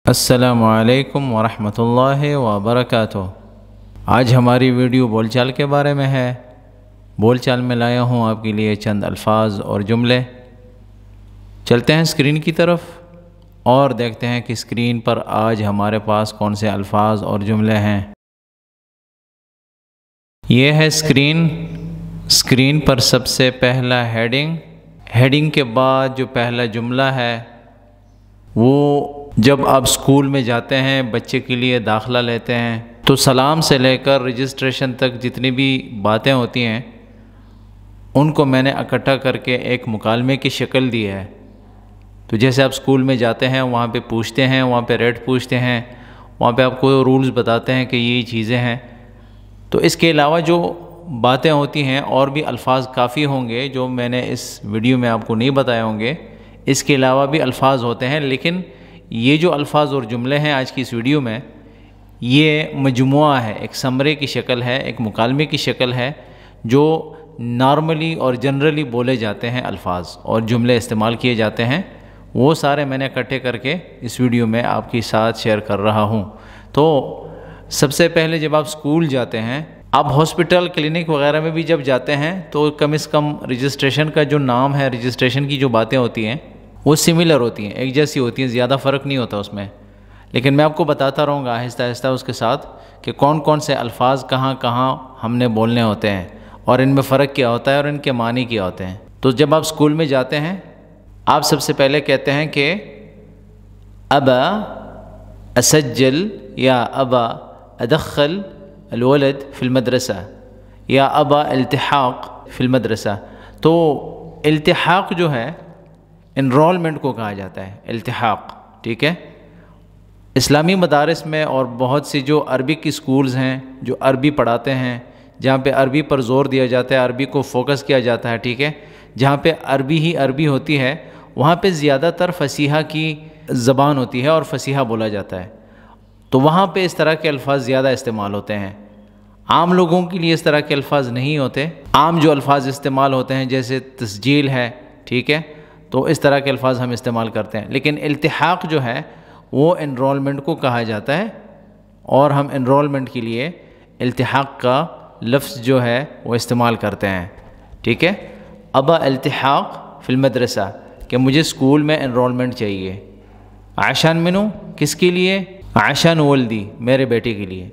السلام علیکم ورحمۃ اللہ وبرکاتہ۔ آج ہماری ویڈیو بول چال کے بارے میں ہے۔ بول چال میں لایا ہوں آپ کے لیے چند الفاظ اور جملے۔ چلتے ہیں اسکرین کی طرف اور دیکھتے ہیں کہ اسکرین پر آج ہمارے پاس کون سے الفاظ اور جملے ہیں۔ یہ ہے اسکرین پر سب سے پہلا ہیڈنگ کے بعد جو پہلا جملہ ہے وہ جب آپ اسکول میں جاتے ہیں، بچے کے لیے داخلہ لیتے ہیں تو سلام سے لے کر رجسٹریشن تک جتنی بھی باتیں ہوتی ہیں ان کو میں نے اکٹھا کر کے ایک مکالمے کی شکل دی ہے۔ تو جیسے آپ اسکول میں جاتے ہیں، وہاں پہ پوچھتے ہیں، وہاں پہ ریٹ پوچھتے ہیں، وہاں پہ آپ کو رولز بتاتے ہیں کہ یہ چیزیں ہیں۔ تو اس کے علاوہ جو باتیں ہوتی ہیں اور بھی الفاظ کافی ہوں گے جو میں نے اس ویڈیو میں آپ کو نہیں بتائے ہوں گے۔ اس کے علاوہ بھی الفاظ ہوتے ہیں، لیکن یہ جو الفاظ اور جملے ہیں آج کی اس ویڈیو میں، یہ مجموعہ ہے، ایک سمرے کی شکل ہے، ایک مکالمے کی شکل ہے جو نارملی اور جنرلی بولے جاتے ہیں الفاظ اور جملے استعمال کیے جاتے ہیں، وہ سارے میں نے اکٹھے کر کے اس ویڈیو میں آپ کے ساتھ شیئر کر رہا ہوں۔ تو سب سے پہلے جب آپ اسکول جاتے ہیں، آپ ہاسپٹل کلینک وغیرہ میں بھی جب جاتے ہیں تو کم از کم رجسٹریشن کا جو نام ہے، رجسٹریشن کی جو باتیں ہوتی ہیں وہ سملر ہوتی ہیں، ایک جیسی ہوتی ہیں، زیادہ فرق نہیں ہوتا اس میں۔ لیکن میں آپ کو بتاتا رہوں گا آہستہ آہستہ اس کے ساتھ کہ کون کون سے الفاظ کہاں کہاں ہم نے بولنے ہوتے ہیں اور ان میں فرق کیا ہوتا ہے اور ان کے معنی کیا ہوتے ہیں۔ تو جب آپ اسکول میں جاتے ہیں، آپ سب سے پہلے کہتے ہیں کہ ابا اسجل یا ابا ادخل الولد فی المدرسہ یا ابا التحاق فی المدرسہ۔ تو التحاق جو ہے انرولمنٹ کو کہا جاتا ہے، التحاق، ٹھیک ہے۔ اسلامی مدارس میں اور بہت سی جو عربک کی سکولز ہیں جو عربی پڑھاتے ہیں، جہاں پہ عربی پر زور دیا جاتا ہے، عربی کو فوکس کیا جاتا ہے، ٹھیک ہے، جہاں پہ عربی ہی عربی ہوتی ہے، وہاں پہ زیادہ تر فصیحہ کی زبان ہوتی ہے اور فصیحہ بولا جاتا ہے۔ تو وہاں پہ اس طرح کے الفاظ زیادہ استعمال ہوتے ہیں۔ عام لوگوں کے لیے اس طرح کے الفاظ نہیں ہوتے۔ عام جو الفاظ استعمال ہوتے ہیں جیسے تسجیل ہے، ٹھیک ہے، تو اس طرح کے الفاظ ہم استعمال کرتے ہیں۔ لیکن التحاق جو ہے وہ انرولمنٹ کو کہا جاتا ہے اور ہم انرولمنٹ کے لیے التحاق کا لفظ جو ہے وہ استعمال کرتے ہیں، ٹھیک ہے۔ ابا التحاق فی المدرسہ کہ مجھے اسکول میں انرولمنٹ چاہیے۔ عشان منو کس کے لیے؟ عشان ولدی میرے بیٹے کے لیے۔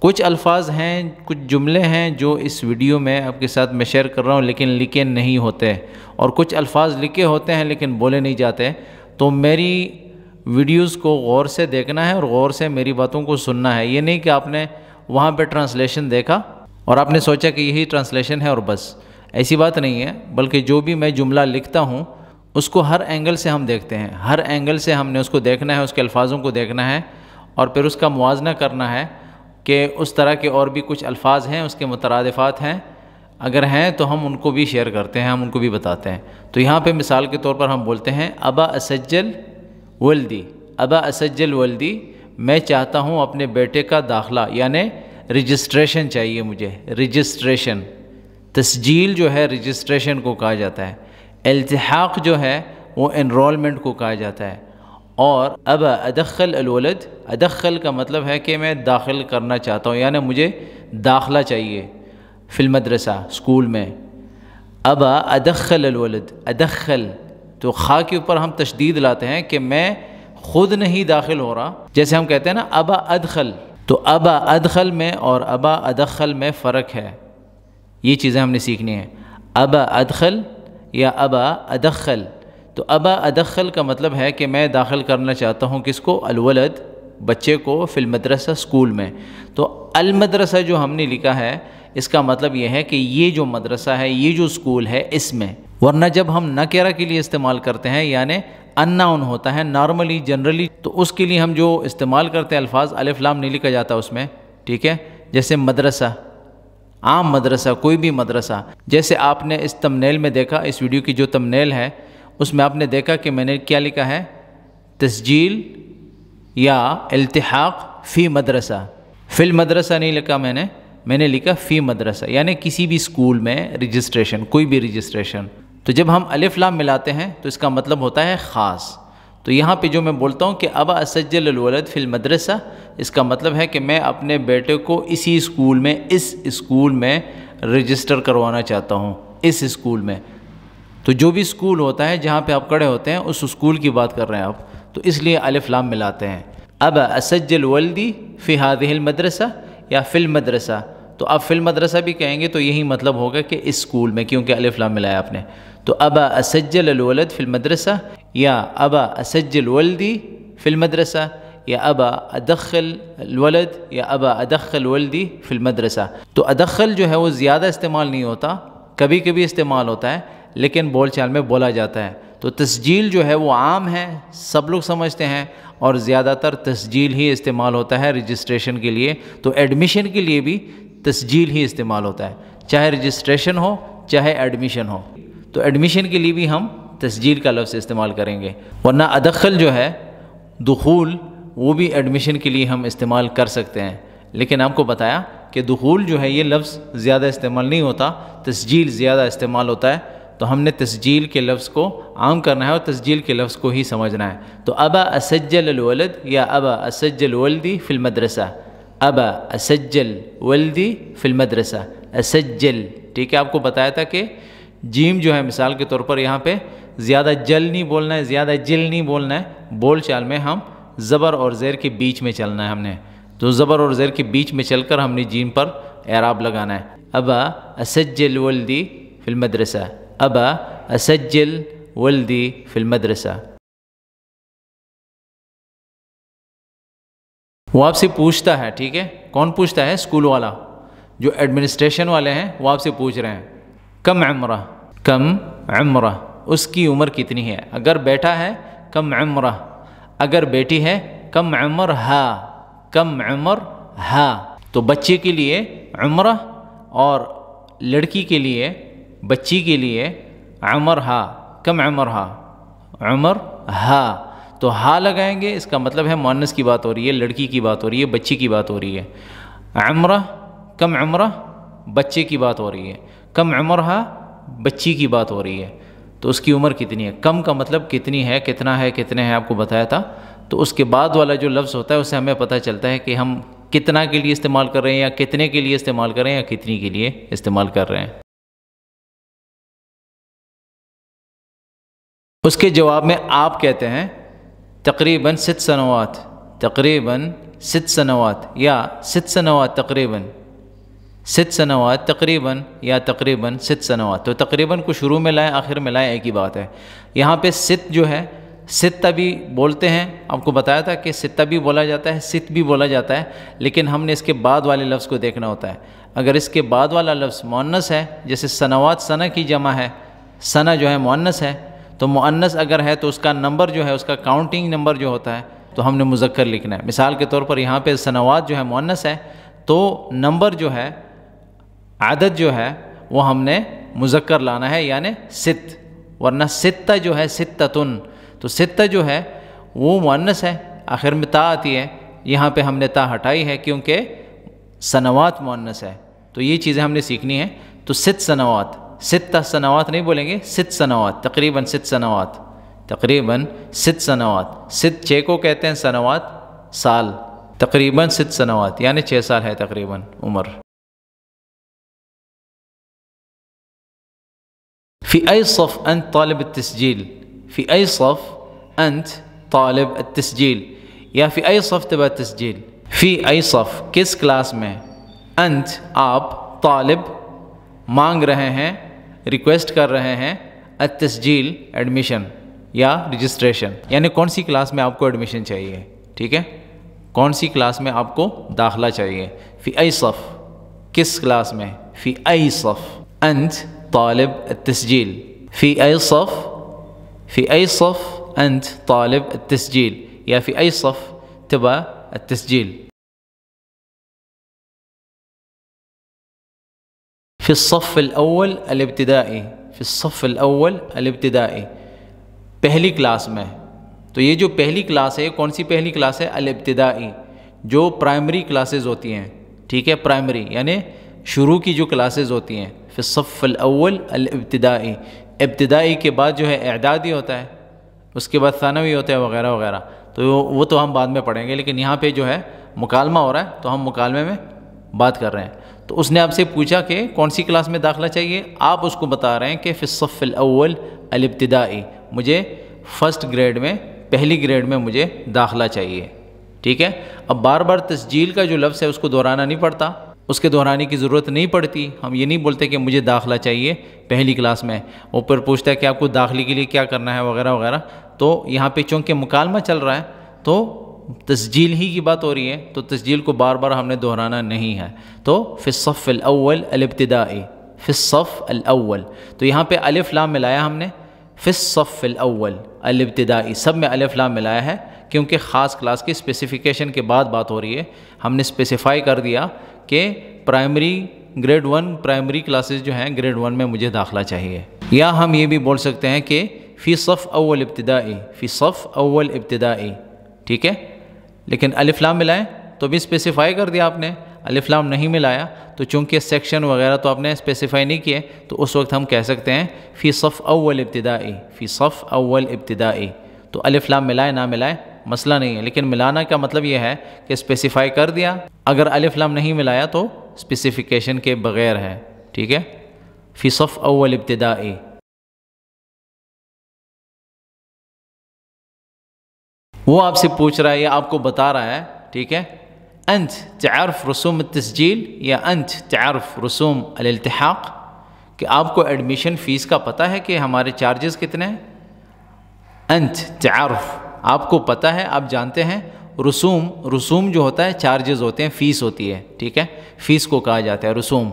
کچھ الفاظ ہیں، کچھ جملے ہیں جو اس ویڈیو میں آپ کے ساتھ میں شیئر کر رہا ہوں لیکن لکھے نہیں ہوتے، اور کچھ الفاظ لکھے ہوتے ہیں لیکن بولے نہیں جاتے۔ تو میری ویڈیوز کو غور سے دیکھنا ہے اور غور سے میری باتوں کو سننا ہے۔ یہ نہیں کہ آپ نے وہاں پہ ٹرانسلیشن دیکھا اور آپ نے سوچا کہ یہی ٹرانسلیشن ہے اور بس، ایسی بات نہیں ہے۔ بلکہ جو بھی میں جملہ لکھتا ہوں اس کو ہر اینگل سے ہم دیکھتے ہیں، ہر اینگل سے ہم نے اس کو دیکھنا ہے، اس کے الفاظوں کو دیکھنا ہے اور پھر اس کا موازنہ کرنا ہے کہ اس طرح کے اور بھی کچھ الفاظ ہیں، اس کے مترادفات ہیں، اگر ہیں تو ہم ان کو بھی شیئر کرتے ہیں، ہم ان کو بھی بتاتے ہیں۔ تو یہاں پہ مثال کے طور پر ہم بولتے ہیں ابا اسجل ولدی، ابا اسجل ولدی، میں چاہتا ہوں اپنے بیٹے کا داخلہ، یعنی رجسٹریشن چاہیے مجھے، رجسٹریشن۔ تسجیل جو ہے رجسٹریشن کو کہا جاتا ہے، التحاق جو ہے وہ انرولمنٹ کو کہا جاتا ہے، اور ابا ادخل الولد، ادخل کا مطلب ہے کہ میں داخل کرنا چاہتا ہوں، یعنی مجھے داخلہ چاہیے فی المدرسہ، اسکول میں۔ ابا ادخل الولد، ادخل تو خا کے اوپر ہم تشدید لاتے ہیں کہ میں خود نہیں داخل ہو رہا، جیسے ہم کہتے ہیں نا ابا ادخل، تو ابا ادخل میں اور ابا ادخل میں فرق ہے، یہ چیزیں ہم نے سیکھنی ہیں۔ ابا ادخل یا ابا ادخل، تو ابا ادخل کا مطلب ہے کہ میں داخل کرنا چاہتا ہوں کس کو؟ الولد، بچے کو، فی المدرسہ، اسکول میں۔ تو المدرسہ جو ہم نے لکھا ہے اس کا مطلب یہ ہے کہ یہ جو مدرسہ ہے، یہ جو اسکول ہے، اس میں۔ ورنہ جب ہم نکرہ کے لیے استعمال کرتے ہیں، یعنی ان ناؤن ہوتا ہے نارملی جنرلی، تو اس کے لیے ہم جو استعمال کرتے ہیں الفاظ، الف لام نہیں لکھا جاتا اس میں، ٹھیک ہے۔ جیسے مدرسہ، عام مدرسہ، کوئی بھی مدرسہ، جیسے آپ نے اس تمنیل میں دیکھا، اس ویڈیو کی جو تمنیل ہے اس میں آپ نے دیکھا کہ میں نے کیا لکھا ہے؟ تسجیل یا التحاق فی مدرسہ، فی المدرسہ نہیں لکھا میں نے لکھا فی مدرسہ، یعنی کسی بھی اسکول میں رجسٹریشن، کوئی بھی رجسٹریشن۔ تو جب ہم الف لام ملاتے ہیں تو اس کا مطلب ہوتا ہے خاص۔ تو یہاں پہ جو میں بولتا ہوں کہ ابا اسجل الولد فی المدرسہ، اس کا مطلب ہے کہ میں اپنے بیٹے کو اسی اسکول میں، اس اسکول میں رجسٹر کروانا چاہتا ہوں، اس اسکول میں۔ تو جو بھی اسکول ہوتا ہے جہاں پہ آپ کھڑے ہوتے ہیں اس اسکول کی بات کر رہے ہیں آپ، تو اس لیے الف لام ملاتے ہیں۔ ابا اسجل ولدی فی هذه المدرسہ یا فی المدرسہ، تو اب فی المدرسہ بھی کہیں گے تو یہی مطلب ہوگا کہ اس اسکول میں، کیونکہ الف لام ملایا آپ نے۔ تو ابا اسجل الولد فی المدرسہ یا ابا اسجل ولدی فی المدرسہ یا ابا ادخل الولد یا ابا ادخل ولدی فی المدرسہ۔ تو ادخل جو ہے وہ زیادہ استعمال نہیں ہوتا، کبھی کبھی استعمال ہوتا ہے لیکن بول چال میں بولا جاتا ہے۔ تو تسجیل جو ہے وہ عام ہے، سب لوگ سمجھتے ہیں، اور زیادہ تر تسجیل ہی استعمال ہوتا ہے رجسٹریشن کے لیے۔ تو ایڈمیشن کے لیے بھی تسجیل ہی استعمال ہوتا ہے، چاہے رجسٹریشن ہو چاہے ایڈمیشن ہو۔ تو ایڈمیشن کے لیے بھی ہم تسجیل کا لفظ استعمال کریں گے، ورنہ ادخل جو ہے دخول، وہ بھی ایڈمیشن کے لیے ہم استعمال کر سکتے ہیں۔ لیکن آپ کو بتایا کہ دخول جو ہے یہ لفظ زیادہ استعمال نہیں ہوتا، تسجیل زیادہ استعمال ہوتا ہے، تو ہم نے تسجیل کے لفظ کو عام کرنا ہے اور تسجیل کے لفظ کو ہی سمجھنا ہے۔ تو ابا اسجل الولد یا ابا اسجل ولدی فی المدرسہ، ابا اسجل ولدی فی المدرسہ، اسجل، ٹھیک ہے۔ آپ کو بتایا تھا کہ جیم جو ہے مثال کے طور پر یہاں پہ زیادہ جل نہیں بولنا ہے، زیادہ جل نہیں بولنا ہے، بول چال میں ہم زبر اور زیر کے بیچ میں چلنا ہے ہم نے۔ تو زبر اور زیر کے بیچ میں چل کر ہم نے جیم پر اعراب لگانا ہے۔ ابا اسجل ولدی فی المدرسہ، ابا اسجل ولدی فی المدرسہ۔ وہ آپ سے پوچھتا ہے، ٹھیک ہے، کون پوچھتا ہے؟ اسکول والا، جو ایڈمنسٹریشن والے ہیں وہ آپ سے پوچھ رہے ہیں کم عمرہ، کم عمرہ، اس کی عمر کتنی ہے؟ اگر بیٹا ہے کم عمرہ، اگر بیٹی ہے کم عمرہا، کم عمرہا۔ تو بچے کے لیے عمرہ اور لڑکی کے لیے، بچی کے لیے عمرہا، کم عمرہا، عمرہا۔ تو ہا لگائیں گے، اس کا مطلب ہے مؤنث کی بات ہو رہی ہے، لڑکی کی بات ہو رہی ہے، بچی کی بات ہو رہی ہے۔ عمرہ، کم عمرہ، بچے کی بات ہو رہی ہے، کم عمرہا، بچی کی بات ہو رہی ہے۔ تو اس کی عمر کتنی ہے؟ کم کا مطلب کتنی ہے، کتنا ہے، کتنے ہیں، آپ کو بتایا تھا۔ تو اس کے بعد والا جو لفظ ہوتا ہے اس سے ہمیں پتہ چلتا ہے کہ ہم کتنا کے لیے استعمال کر رہے ہیں، یا کتنے کے لیے استعمال کر رہے ہیں، یا کتنی کے لیے استعمال کر رہے ہیں۔ اس کے جواب میں آپ کہتے ہیں تقریباً 6 سنوات، تقریباً 6 سنوات، یا 6 سنوات تقریباً، 6 سنوات تقریباً، یا تقریباً 6 سنوات۔ تو تقریباً کو شروع میں لائیں آخر میں لائیں، ایک ہی بات ہے۔ یہاں پہ 6 جو ہے، 6 بھی بولتے ہیں، آپ کو بتایا تھا کہ 6 بھی بولا جاتا ہے، 6 بھی بولا جاتا ہے، لیکن ہم نے اس کے بعد والے لفظ کو دیکھنا ہوتا ہے۔ اگر اس کے بعد والا لفظ مؤنث ہے، جیسے سنوات سنہ کی جمع ہے، سنہ جو ہے مؤنث ہے، تو مؤنث اگر ہے تو اس کا نمبر جو ہے، اس کا کاؤنٹنگ نمبر جو ہوتا ہے تو ہم نے مذکر لکھنا ہے۔ مثال کے طور پر یہاں پہ سنوات جو ہے مؤنث ہے، تو نمبر جو ہے، عدد جو ہے وہ ہم نے مذکر لانا ہے، یعنی 6، ورنہ 6 جو ہے 6، تو 6 جو ہے وہ مؤنث ہے، آخر میں تا آتی ہے، یہاں پہ ہم نے تا ہٹائی ہے کیونکہ سنوات مؤنث ہے۔ تو یہ چیزیں ہم نے سیکھنی ہیں۔ تو 6 سنوات، 6 سنوات نہیں بولیں گے، 6 سنوات، تقریباً 6 سنوات، تقریباً 6 سنوات، 6 کو کہتے ہیں سنوات، سال، تقریباً 6 سنوات یعنی 6 سال ہے تقریباً عمر۔ فی ای صف انت طالب التسجیل، فی ای صف انت طالب التسجیل، یا فی ای صف تبع التسجیل، فی ای صف کس کلاس میں، انت آپ، طالب مانگ رہے ہیں، ریکویسٹ کر رہے ہیں، التسجیل ایڈمیشن یا رجسٹریشن، یعنی کون سی کلاس میں آپ کو ایڈمیشن چاہیے، ٹھیک ہے، کون سی کلاس میں آپ کو داخلہ چاہیے۔ فی ای صف کس کلاس میں، فی ای صف انت طالب التسجیل، فی ای صف، فی ای صف انت طالب التسجیل، یا فی ای صف تبع التسجیل۔ فی الصف الاول الابتدائی، فی الصف الاول الابتدائی، پہلی کلاس میں۔ تو یہ جو پہلی کلاس ہے، کون سی پہلی کلاس ہے؟ الابتدائی، جو پرائمری کلاسز ہوتی ہیں، ٹھیک ہے، پرائمری یعنی شروع کی جو کلاسز ہوتی ہیں۔ فی الصف الاول الابتدائی، ابتدائی کے بعد جو ہے اعدادی ہوتا ہے، اس کے بعد ثانوی ہوتے ہیں وغیرہ وغیرہ، تو وہ تو ہم بعد میں پڑھیں گے، لیکن یہاں پہ جو ہے مکالمہ ہو رہا ہے تو ہم مکالمے میں بات کر رہے ہیں۔ تو اس نے آپ سے پوچھا کہ کون سی کلاس میں داخلہ چاہیے، آپ اس کو بتا رہے ہیں کہ فی الصف الاول الابتدائی، مجھے فرسٹ گریڈ میں، پہلی گریڈ میں مجھے داخلہ چاہیے، ٹھیک ہے۔ اب بار بار تسجیل کا جو لفظ ہے اس کو دہرانا نہیں پڑتا، اس کے دہرانے کی ضرورت نہیں پڑتی، ہم یہ نہیں بولتے کہ مجھے داخلہ چاہیے پہلی کلاس میں، اوپر پوچھتا ہے کہ آپ کو داخلے کے لیے کیا کرنا ہے وغیرہ وغیرہ۔ تو یہاں پہ چونکہ مکالمہ چل رہا ہے تو تسجیل ہی کی بات ہو رہی ہے، تو تسجیل کو بار بار ہم نے دہرانا نہیں ہے۔ تو فی الصف الاول الابتدائی، فی الصف الاول، تو یہاں پہ الف لام ملایا ہم نے، فی الصف الاول الابتدائی، سب میں الف لام ملایا ہے کیونکہ خاص کلاس کی اسپیسیفیکیشن کے بعد بات ہو رہی ہے۔ ہم نے اسپیسیفائی کر دیا کہ پرائمری گریڈ 1 پرائمری کلاسز جو ہیں گریڈ 1 میں مجھے داخلہ چاہیے۔ یا ہم یہ بھی بول سکتے ہیں کہ فی صف اول ابتدائی، فی صف اول ابتدائی، ٹھیک ہے، لیکن الف لام ملائیں تو بھی اسپیسیفائی کر دیا آپ نے، الف لام نہیں ملایا تو چونکہ سیکشن وغیرہ تو آپ نے اسپیسیفائی نہیں کیے، تو اس وقت ہم کہہ سکتے ہیں فی صف اول ابتدائی، فی صف اول ابتدائی۔ تو الف لام ملائے نہ ملائے مسئلہ نہیں ہے، لیکن ملانا کا مطلب یہ ہے کہ اسپیسیفائی کر دیا، اگر الف لام نہیں ملایا تو اسپیسیفیکیشن کے بغیر ہے، ٹھیک ہے، فی صف اول ابتدائی۔ وہ آپ سے پوچھ رہا ہے یا آپ کو بتا رہا ہے، ٹھیک ہے، انت تعرف رسوم التسجیل یا انت تعرف رسوم الالتحاق، کہ آپ کو ایڈمیشن فیس کا پتہ ہے کہ ہمارے چارجز کتنے ہیں؟ انت تعرف، آپ کو پتہ ہے، آپ جانتے ہیں، رسوم، رسوم جو ہوتا ہے چارجز ہوتے ہیں، فیس ہوتی ہے، ٹھیک ہے، فیس کو کہا جاتا ہے رسوم۔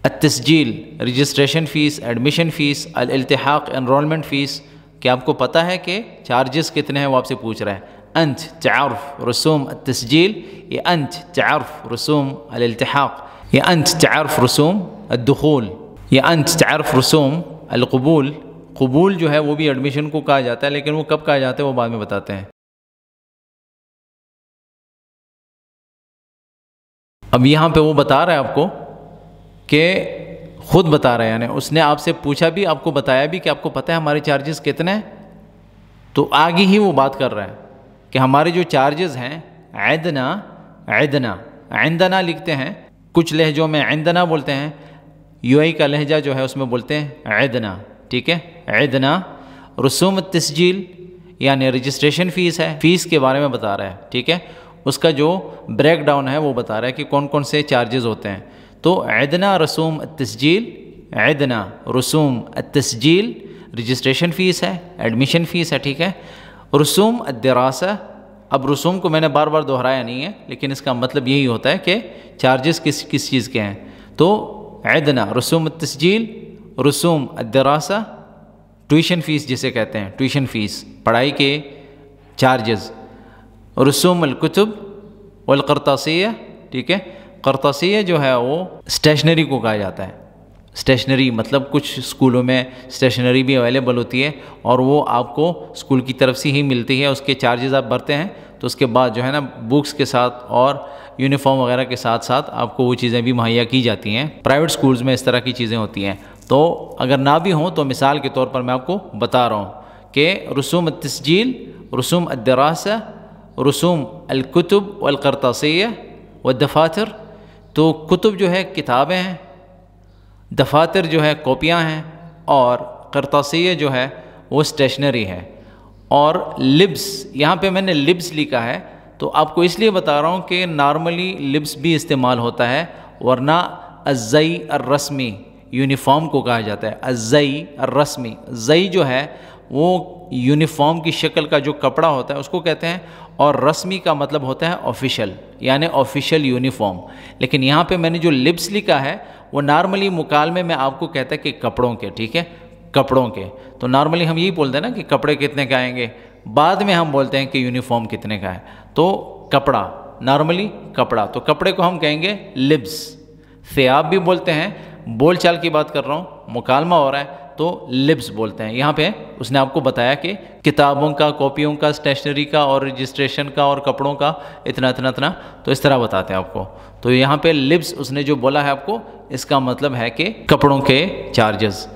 التسجیل رجسٹریشن فیس، ایڈمیشن فیس، الالتحاق انرولمنٹ فیس، کہ آپ کو پتہ ہے کہ چارجز کتنے ہیں، وہ آپ سے پوچھ رہا ہے۔ انت تعرف رسوم التسجیل یا انت تعرف رسوم الالتحاق یا انت تعرف رسوم الدخول یا انت تعرف رسوم القبول۔ قبول جو ہے وہ بھی ایڈمیشن کو کہا جاتا ہے، لیکن وہ کب کہا جاتا ہے وہ بعد میں بتاتے ہیں۔ اب یہاں پہ وہ بتا رہا ہے آپ کو کہ خود بتا رہا ہے، یعنی اس نے آپ سے پوچھا بھی، آپ کو بتایا بھی کہ آپ کو پتہ ہے ہمارے چارجز کتنے ہیں، تو آگے ہی وہ بات کر رہا ہے کہ ہمارے جو چارجز ہیں، عندنا، عندنا، عندنا لکھتے ہیں، کچھ لہجوں میں عندنا بولتے ہیں، یو آئی کا لہجہ جو ہے اس میں بولتے ہیں عندنا، ٹھیک ہے، عندنا۔ رسوم التسجیل یعنی رجسٹریشن فیس ہے، فیس کے بارے میں بتا رہا ہے، ٹھیک ہے، اس کا جو بریک ڈاؤن ہے وہ بتا رہا ہے کہ کون کون سے چارجز ہوتے ہیں۔ تو عندنا رسوم التسجیل، عندنا رسوم التسجیل رجسٹریشن فیس ہے، ایڈمیشن فیس ہے، ٹھیک ہے۔ رسوم الدراسہ، اب رسوم کو میں نے بار بار دہرایا نہیں ہے، لیکن اس کا مطلب یہی ہوتا ہے کہ چارجز کس چیز کے ہیں۔ تو عندنا رسوم التسجیل، رسوم الدراسہ، ٹیوشن فیس جسے کہتے ہیں، ٹیوشن فیس، پڑھائی کے چارجز۔ رسوم الکتب والقرطاسیہ، ٹھیک ہے، قرطاسیہ جو ہے وہ اسٹیشنری کو کہا جاتا ہے، اسٹیشنری مطلب کچھ اسکولوں میں اسٹیشنری بھی اویلیبل ہوتی ہے اور وہ آپ کو اسکول کی طرف سے ہی ملتی ہے، اس کے چارجز آپ بھرتے ہیں، تو اس کے بعد جو ہے نا بکس کے ساتھ اور یونیفارم وغیرہ کے ساتھ ساتھ آپ کو وہ چیزیں بھی مہیا کی جاتی ہیں۔ پرائیویٹ اسکولز میں اس طرح کی چیزیں ہوتی ہیں، تو اگر نہ بھی ہوں تو مثال کے طور پر میں آپ کو بتا رہا ہوں کہ رسوم التسجیل، رسوم الدراسہ، رسوم الکتب والقرطاسیہ والدفاتر، تو کتب جو ہے کتابیں ہیں، دفاتر جو ہے کاپیاں ہیں، اور قرطاسیہ جو ہے وہ اسٹیشنری ہے۔ اور لبس، یہاں پہ میں نے لبس لکھا ہے تو آپ کو اس لیے بتا رہا ہوں کہ نارملی لبس بھی استعمال ہوتا ہے، ورنہ الزئی الرسمی، یونیفارم کو کہا جاتا ہے، الزئی الرسمی، زئی جو ہے وہ یونیفارم کی شکل کا جو کپڑا ہوتا ہے اس کو کہتے ہیں، اور رسمی کا مطلب ہوتا ہے آفیشل، یعنی آفیشل یونیفارم۔ لیکن یہاں پہ میں نے جو لبس لکھا ہے وہ نارملی مکالمے میں آپ کو کہتا ہے کہ کپڑوں کے، ٹھیک ہے، کپڑوں کے، تو نارملی ہم یہی بولتے ہیں نا کہ کپڑے کتنے کا آئیں گے، بعد میں ہم بولتے ہیں کہ یونیفارم کتنے کا ہے، تو کپڑا، نارملی کپڑا، تو کپڑے کو ہم کہیں گے لبس۔ ثیاب بھی بولتے ہیں، بول چال کی بات کر رہا ہوں، مکالمہ ہو رہا ہے تو لبس بولتے ہیں۔ یہاں پہ اس نے آپ کو بتایا کہ کتابوں کا، کاپیوں کا، اسٹیشنری کا اور رجسٹریشن کا اور کپڑوں کا اتنا اتنا اتنا، تو اس طرح بتاتے ہیں آپ کو۔ تو یہاں پہ لبس اس نے جو بولا ہے آپ کو، اس کا مطلب ہے کہ کپڑوں کے چارجز،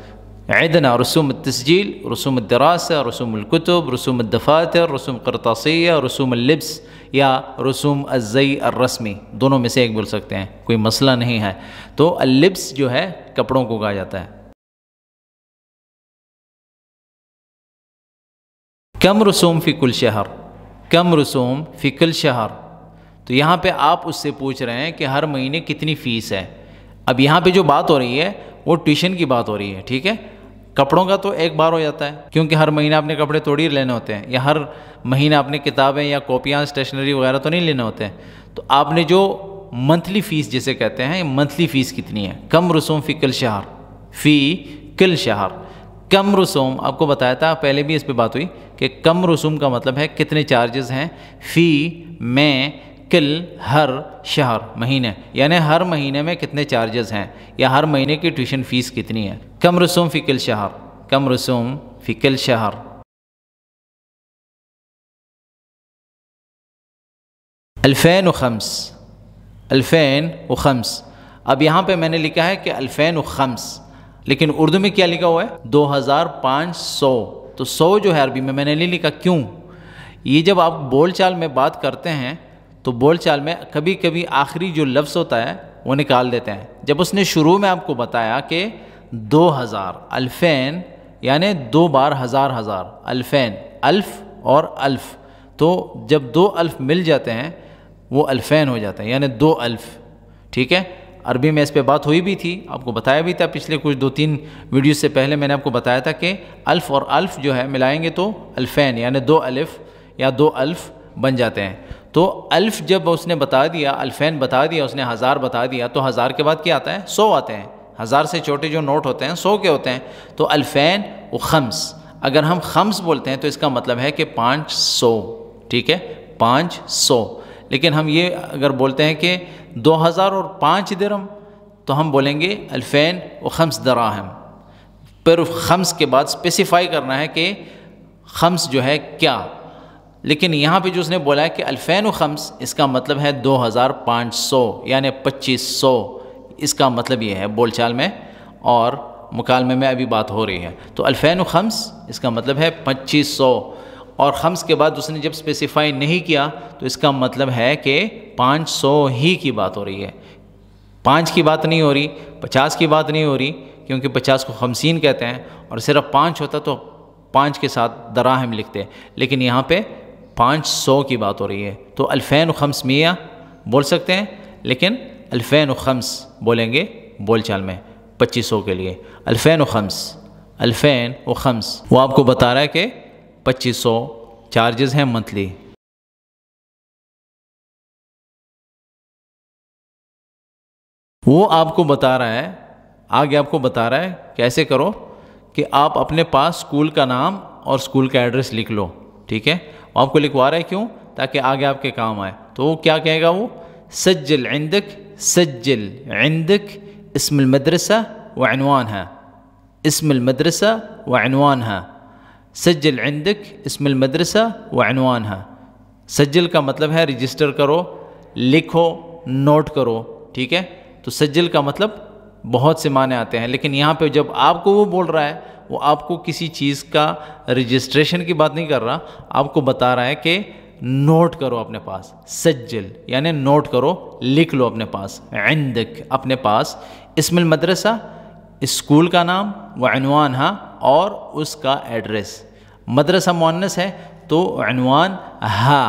عندنا رسوم التسجيل، رسوم الدراسة، رسوم الكتب، رسوم الدفاتر، رسوم قرطاسية، رسوم اللبس یا رسوم الزی الرسمی، دونوں میں سے ایک بول سکتے ہیں، کوئی مسئلہ نہیں ہے۔ تو اللبس جو ہے کپڑوں کو کہا جاتا ہے۔ کم رسوم فی کل شہر، کم رسوم فی کل شہر، تو یہاں پہ آپ اس سے پوچھ رہے ہیں کہ ہر مہینے کتنی فیس ہے۔ اب یہاں پہ جو بات ہو رہی ہے وہ ٹیوشن کی بات ہو رہی ہے، ٹھیک ہے۔ کپڑوں کا تو ایک بار ہو جاتا ہے، کیونکہ ہر مہینہ اپنے کپڑے تھوڑی لینے ہوتے ہیں، یا ہر مہینہ اپنے کتابیں یا کاپیاں اسٹیشنری وغیرہ تو نہیں لینے ہوتے ہیں۔ تو آپ نے جو منتھلی فیس جسے کہتے ہیں، منتھلی فیس کتنی ہے؟ کم رسوم فی کل شہر، فی کل شہر، کم رسوم آپ کو بتایا تھا پہلے بھی اس پہ بات ہوئی کہ کم رسوم کا مطلب ہے کتنے چارجز ہیں، فی میں کل ہر شہر مہینے، یعنی ہر مہینے میں کتنے چارجز ہیں یا ہر مہینے کی ٹیوشن فیس کتنی ہے۔ کم رسوم فی کل شہر، کم رسوم فی کل شہر۔ الفین و خمس، الفین و خمس، اب یہاں پہ میں نے لکھا ہے کہ الفین و خمس، لیکن اردو میں کیا لکھا ہوا ہے؟ 2500، تو 100 جو ہے عربی میں نے نہیں لکھا، کیوں؟ یہ جب آپ بول چال میں بات کرتے ہیں تو بول چال میں کبھی کبھی آخری جو لفظ ہوتا ہے وہ نکال دیتے ہیں۔ جب اس نے شروع میں آپ کو بتایا کہ 2000، الفین یعنی 2 بار ہزار ہزار، الفین الف اور الف، تو جب 2 الف مل جاتے ہیں وہ الفین ہو جاتے ہیں، یعنی 2 الف، ٹھیک ہے۔ عربی میں اس پہ بات ہوئی بھی تھی، آپ کو بتایا بھی تھا پچھلے کچھ 2-3 ویڈیو سے پہلے میں نے آپ کو بتایا تھا کہ الف اور الف جو ہے ملائیں گے تو الفین یعنی 2 الف یا 2 الف بن جاتے ہیں۔ تو الف جب اس نے بتا دیا، الفین بتا دیا، اس نے 1000 بتا دیا، تو 1000 کے بعد کیا آتا ہے؟ 100 آتے ہیں۔ 1000 سے چھوٹے جو نوٹ ہوتے ہیں 100 کے ہوتے ہیں۔ تو الفین و خمس، اگر ہم خمس بولتے ہیں تو اس کا مطلب ہے کہ 500، ٹھیک ہے، 500۔ لیکن ہم یہ اگر بولتے ہیں کہ 2000 اور 5 درہم تو ہم بولیں گے الفین و خمس دراہم۔ پھر خمس کے بعد اسپیسیفائی کرنا ہے کہ خمس جو ہے کیا، لیکن یہاں پہ جو اس نے بولا ہے کہ الفین و خمس، اس کا مطلب ہے 2500 یعنی 2500، اس کا مطلب یہ ہے بول چال میں، اور مکالمے میں ابھی بات ہو رہی ہے۔ تو الفین و خمس اس کا مطلب ہے 2500، اور خمس کے بعد اس نے جب اسپیسیفائی نہیں کیا تو اس کا مطلب ہے کہ 500 ہی کی بات ہو رہی ہے، 5 کی بات نہیں ہو رہی، 50 کی بات نہیں ہو رہی، کیونکہ 50 کو 50 کہتے ہیں، اور صرف 5 ہوتا تو 5 کے ساتھ دراہم لکھتے، لیکن یہاں پہ 500 کی بات ہو رہی ہے۔ تو الفین و خمس میہ بول سکتے ہیں، لیکن الفین و خمس بولیں گے بول چال میں 2500 کے لیے۔ الفین و خمس، الفین و خمس، وہ آپ کو بتا رہا ہے کہ 2500 چارجز ہیں منتھلی۔ وہ آپ کو بتا رہا ہے، آگے آپ کو بتا رہا ہے کہ ایسے کرو کہ آپ اپنے پاس اسکول کا نام اور اسکول کا ایڈریس لکھ لو، ٹھیک ہے۔ آپ کو لکھوا رہا ہے کیوں؟ تاکہ آگے آپ کے کام آئے۔ تو وہ کیا کہے گا؟ وہ سجل عندک، سجل عندک اسم المدرسہ وعنوانها، اسم المدرسہ وعنوانها، سجل عندک اسم المدرسہ وعنوانها۔ سجل کا مطلب ہے رجسٹر کرو، لکھو، نوٹ کرو، ٹھیک ہے۔ تو سجل کا مطلب بہت سے معنی آتے ہیں، لیکن یہاں پہ جب آپ کو وہ بول رہا ہے، وہ آپ کو کسی چیز کا رجسٹریشن کی بات نہیں کر رہا، آپ کو بتا رہا ہے کہ نوٹ کرو اپنے پاس، سجل یعنی نوٹ کرو، لکھ لو اپنے پاس، عندک اپنے پاس، اسم المدرسہ اسکول کا نام، وعنوانها اور اس کا ایڈریس۔ مدرسہ مؤنث ہے تو عنوان ہا،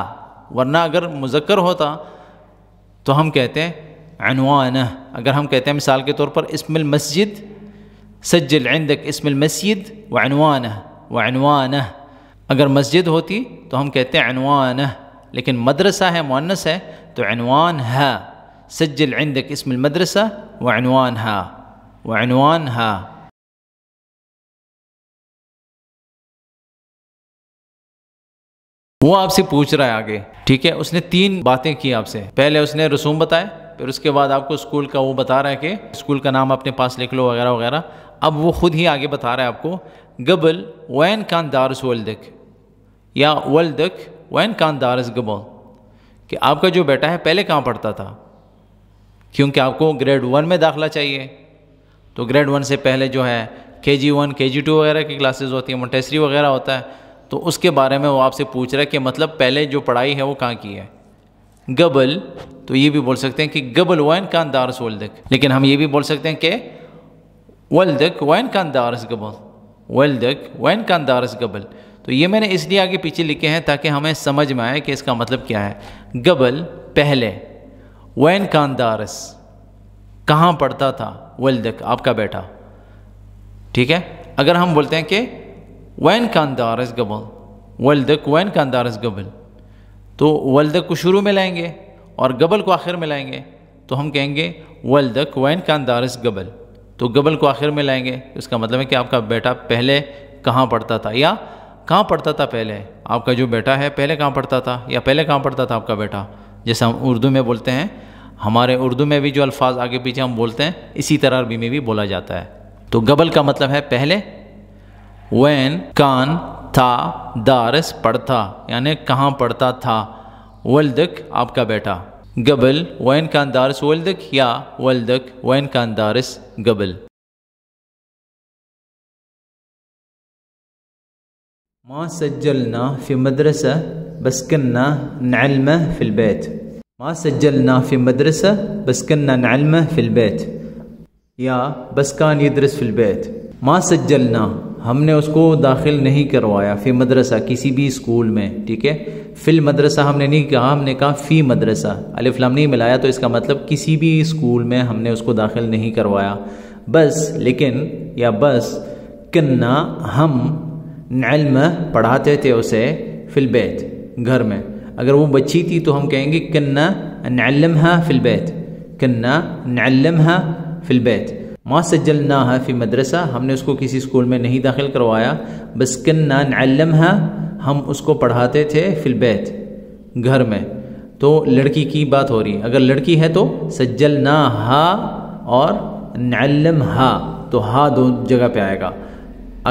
ورنہ اگر مذکر ہوتا تو ہم کہتے ہیں عنوانہ۔ اگر ہم کہتے ہیں مثال کے طور پر اسم المسجد، سجل عندک اسم المسجد وعنوانہ، وعنوانہ، اگر مسجد ہوتی تو ہم کہتے ہیں عنوانہ، لیکن مدرسہ ہے مؤنث ہے تو عنوان ہے، سجل عندک اسم المدرسہ وعنوانہا، وعنوانہا۔ وہ آپ سے پوچھ رہا ہے آگے، ٹھیک ہے۔ اس نے 3 باتیں کی آپ سے، پہلے اس نے رسوم بتائے، پھر اس کے بعد آپ کو اسکول کا وہ بتا رہا ہے کہ اسکول کا نام اپنے پاس لکھ لو وغیرہ وغیرہ۔ اب وہ خود ہی آگے بتا رہا ہے آپ کو، قبل وین کان دارس ولدک، یا ولدک وین کان دارس قبل، کہ آپ کا جو بیٹا ہے پہلے کہاں پڑھتا تھا، کیونکہ آپ کو گریڈ 1 میں داخلہ چاہیے، تو گریڈ 1 سے پہلے جو ہے KG1 KG2 وغیرہ کی کلاسز ہوتی ہیں، مونٹیسری وغیرہ ہوتا ہے، تو اس کے بارے میں وہ آپ سے پوچھ رہا ہے کہ مطلب پہلے جو پڑھائی ہے وہ کہاں کی ہے. قبل تو یہ بھی بول سکتے ہیں کہ قبل وين كان دارس ولدك، لیکن ہم یہ بھی بول سکتے ہیں کہ ولدك وين كان دارس قبل، ولدك وين كان دارس قبل. تو یہ میں نے اس لیے آگے پیچھے لکھے ہیں تاکہ ہمیں سمجھ میں آئے کہ اس کا مطلب کیا ہے. قبل پہلے، وين كان دارس کہاں پڑھتا تھا، ولدك آپ کا بیٹا. ٹھیک ہے، اگر ہم بولتے ہیں کہ وين كان دارس قبل، ولدك وين كان دارس قبل، تو ولدك کو شروع میں لائیں گے اور قبل کو آخر میں لائیں گے، تو ہم کہیں گے ولدك وين كان دارس قبل. تو قبل کو آخر میں لائیں گے، اس کا مطلب ہے کہ آپ کا بیٹا پہلے کہاں پڑھتا تھا، یا کہاں پڑھتا تھا پہلے. آپ کا جو بیٹا ہے پہلے کہاں پڑھتا تھا، یا پہلے کہاں پڑھتا تھا آپ کا بیٹا. جیسے ہم اردو میں بولتے ہیں، ہمارے اردو میں بھی جو الفاظ آگے پیچھے ہم بولتے ہیں اسی طرح عربی میں بھی بولا جاتا ہے. تو قبل کا مطلب ہے پہلے، وین کان تھا، دارس پڑھتا یعنی کہاں پڑھتا تھا، ولدک آپ کا بیٹا. قبل وین کان دارس ولدک، یا ولدک وین کان دارس قبل. ما سجلنا في مدرسة بس كنا نعلمه في البيت. ما سجلنا في مدرسة بس كنا نعلمه في البيت، یا بس كان يدرس في البيت. ما سجلنا ہم نے اس کو داخل نہیں کروایا، فی مدرسہ کسی بھی اسکول میں. ٹھیک ہے، فی المدرسہ ہم نے نہیں کہا، ہم نے کہا فی مدرسہ، الف لام نہیں ملایا، تو اس کا مطلب کسی بھی اسکول میں ہم نے اس کو داخل نہیں کروایا. بس لیکن، یا بس، کنا ہم، نعلمہ پڑھاتے تھے اسے، فی البیت گھر میں. اگر وہ بچی تھی تو ہم کہیں گے کنا نعلمہا فی البیت، کنا نعلمہا فی البیت. ما سجلناها فی مدرسہ ہم نے اس کو کسی اسکول میں نہیں داخل کروایا، بس کنا نعلمہا ہم اس کو پڑھاتے تھے، فی البیت گھر میں. تو لڑکی کی بات ہو رہی ہے، اگر لڑکی ہے تو سجلناہا اور نعلمہا، تو ہا دو جگہ پہ آئے گا.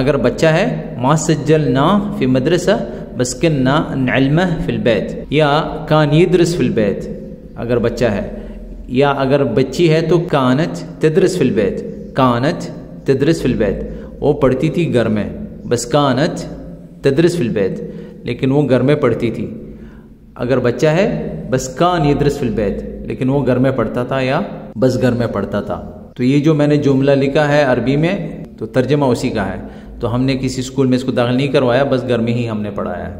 اگر بچہ ہے، ما سجلنا فی مدرسہ بس کنا نعلمہ فی البیت، یا کان یدرس فی البیت اگر بچہ ہے. یا اگر بچی ہے تو کانت تدرس فی البیت، کانت تدرس فی البیت، وہ پڑھتی تھی گھر میں. بس کانت تدرس فی البیت، لیکن وہ گھر میں پڑھتی تھی. اگر بچہ ہے، بس کان یدرس فی البیت، لیکن وہ گھر میں پڑھتا تھا یا بس گھر میں پڑھتا تھا. تو یہ جو میں نے جملہ لکھا ہے عربی میں، تو ترجمہ اسی کا ہے. تو ہم نے کسی اسکول میں اس کو داخل نہیں کروایا، بس گھر میں ہی ہم نے پڑھایا ہے.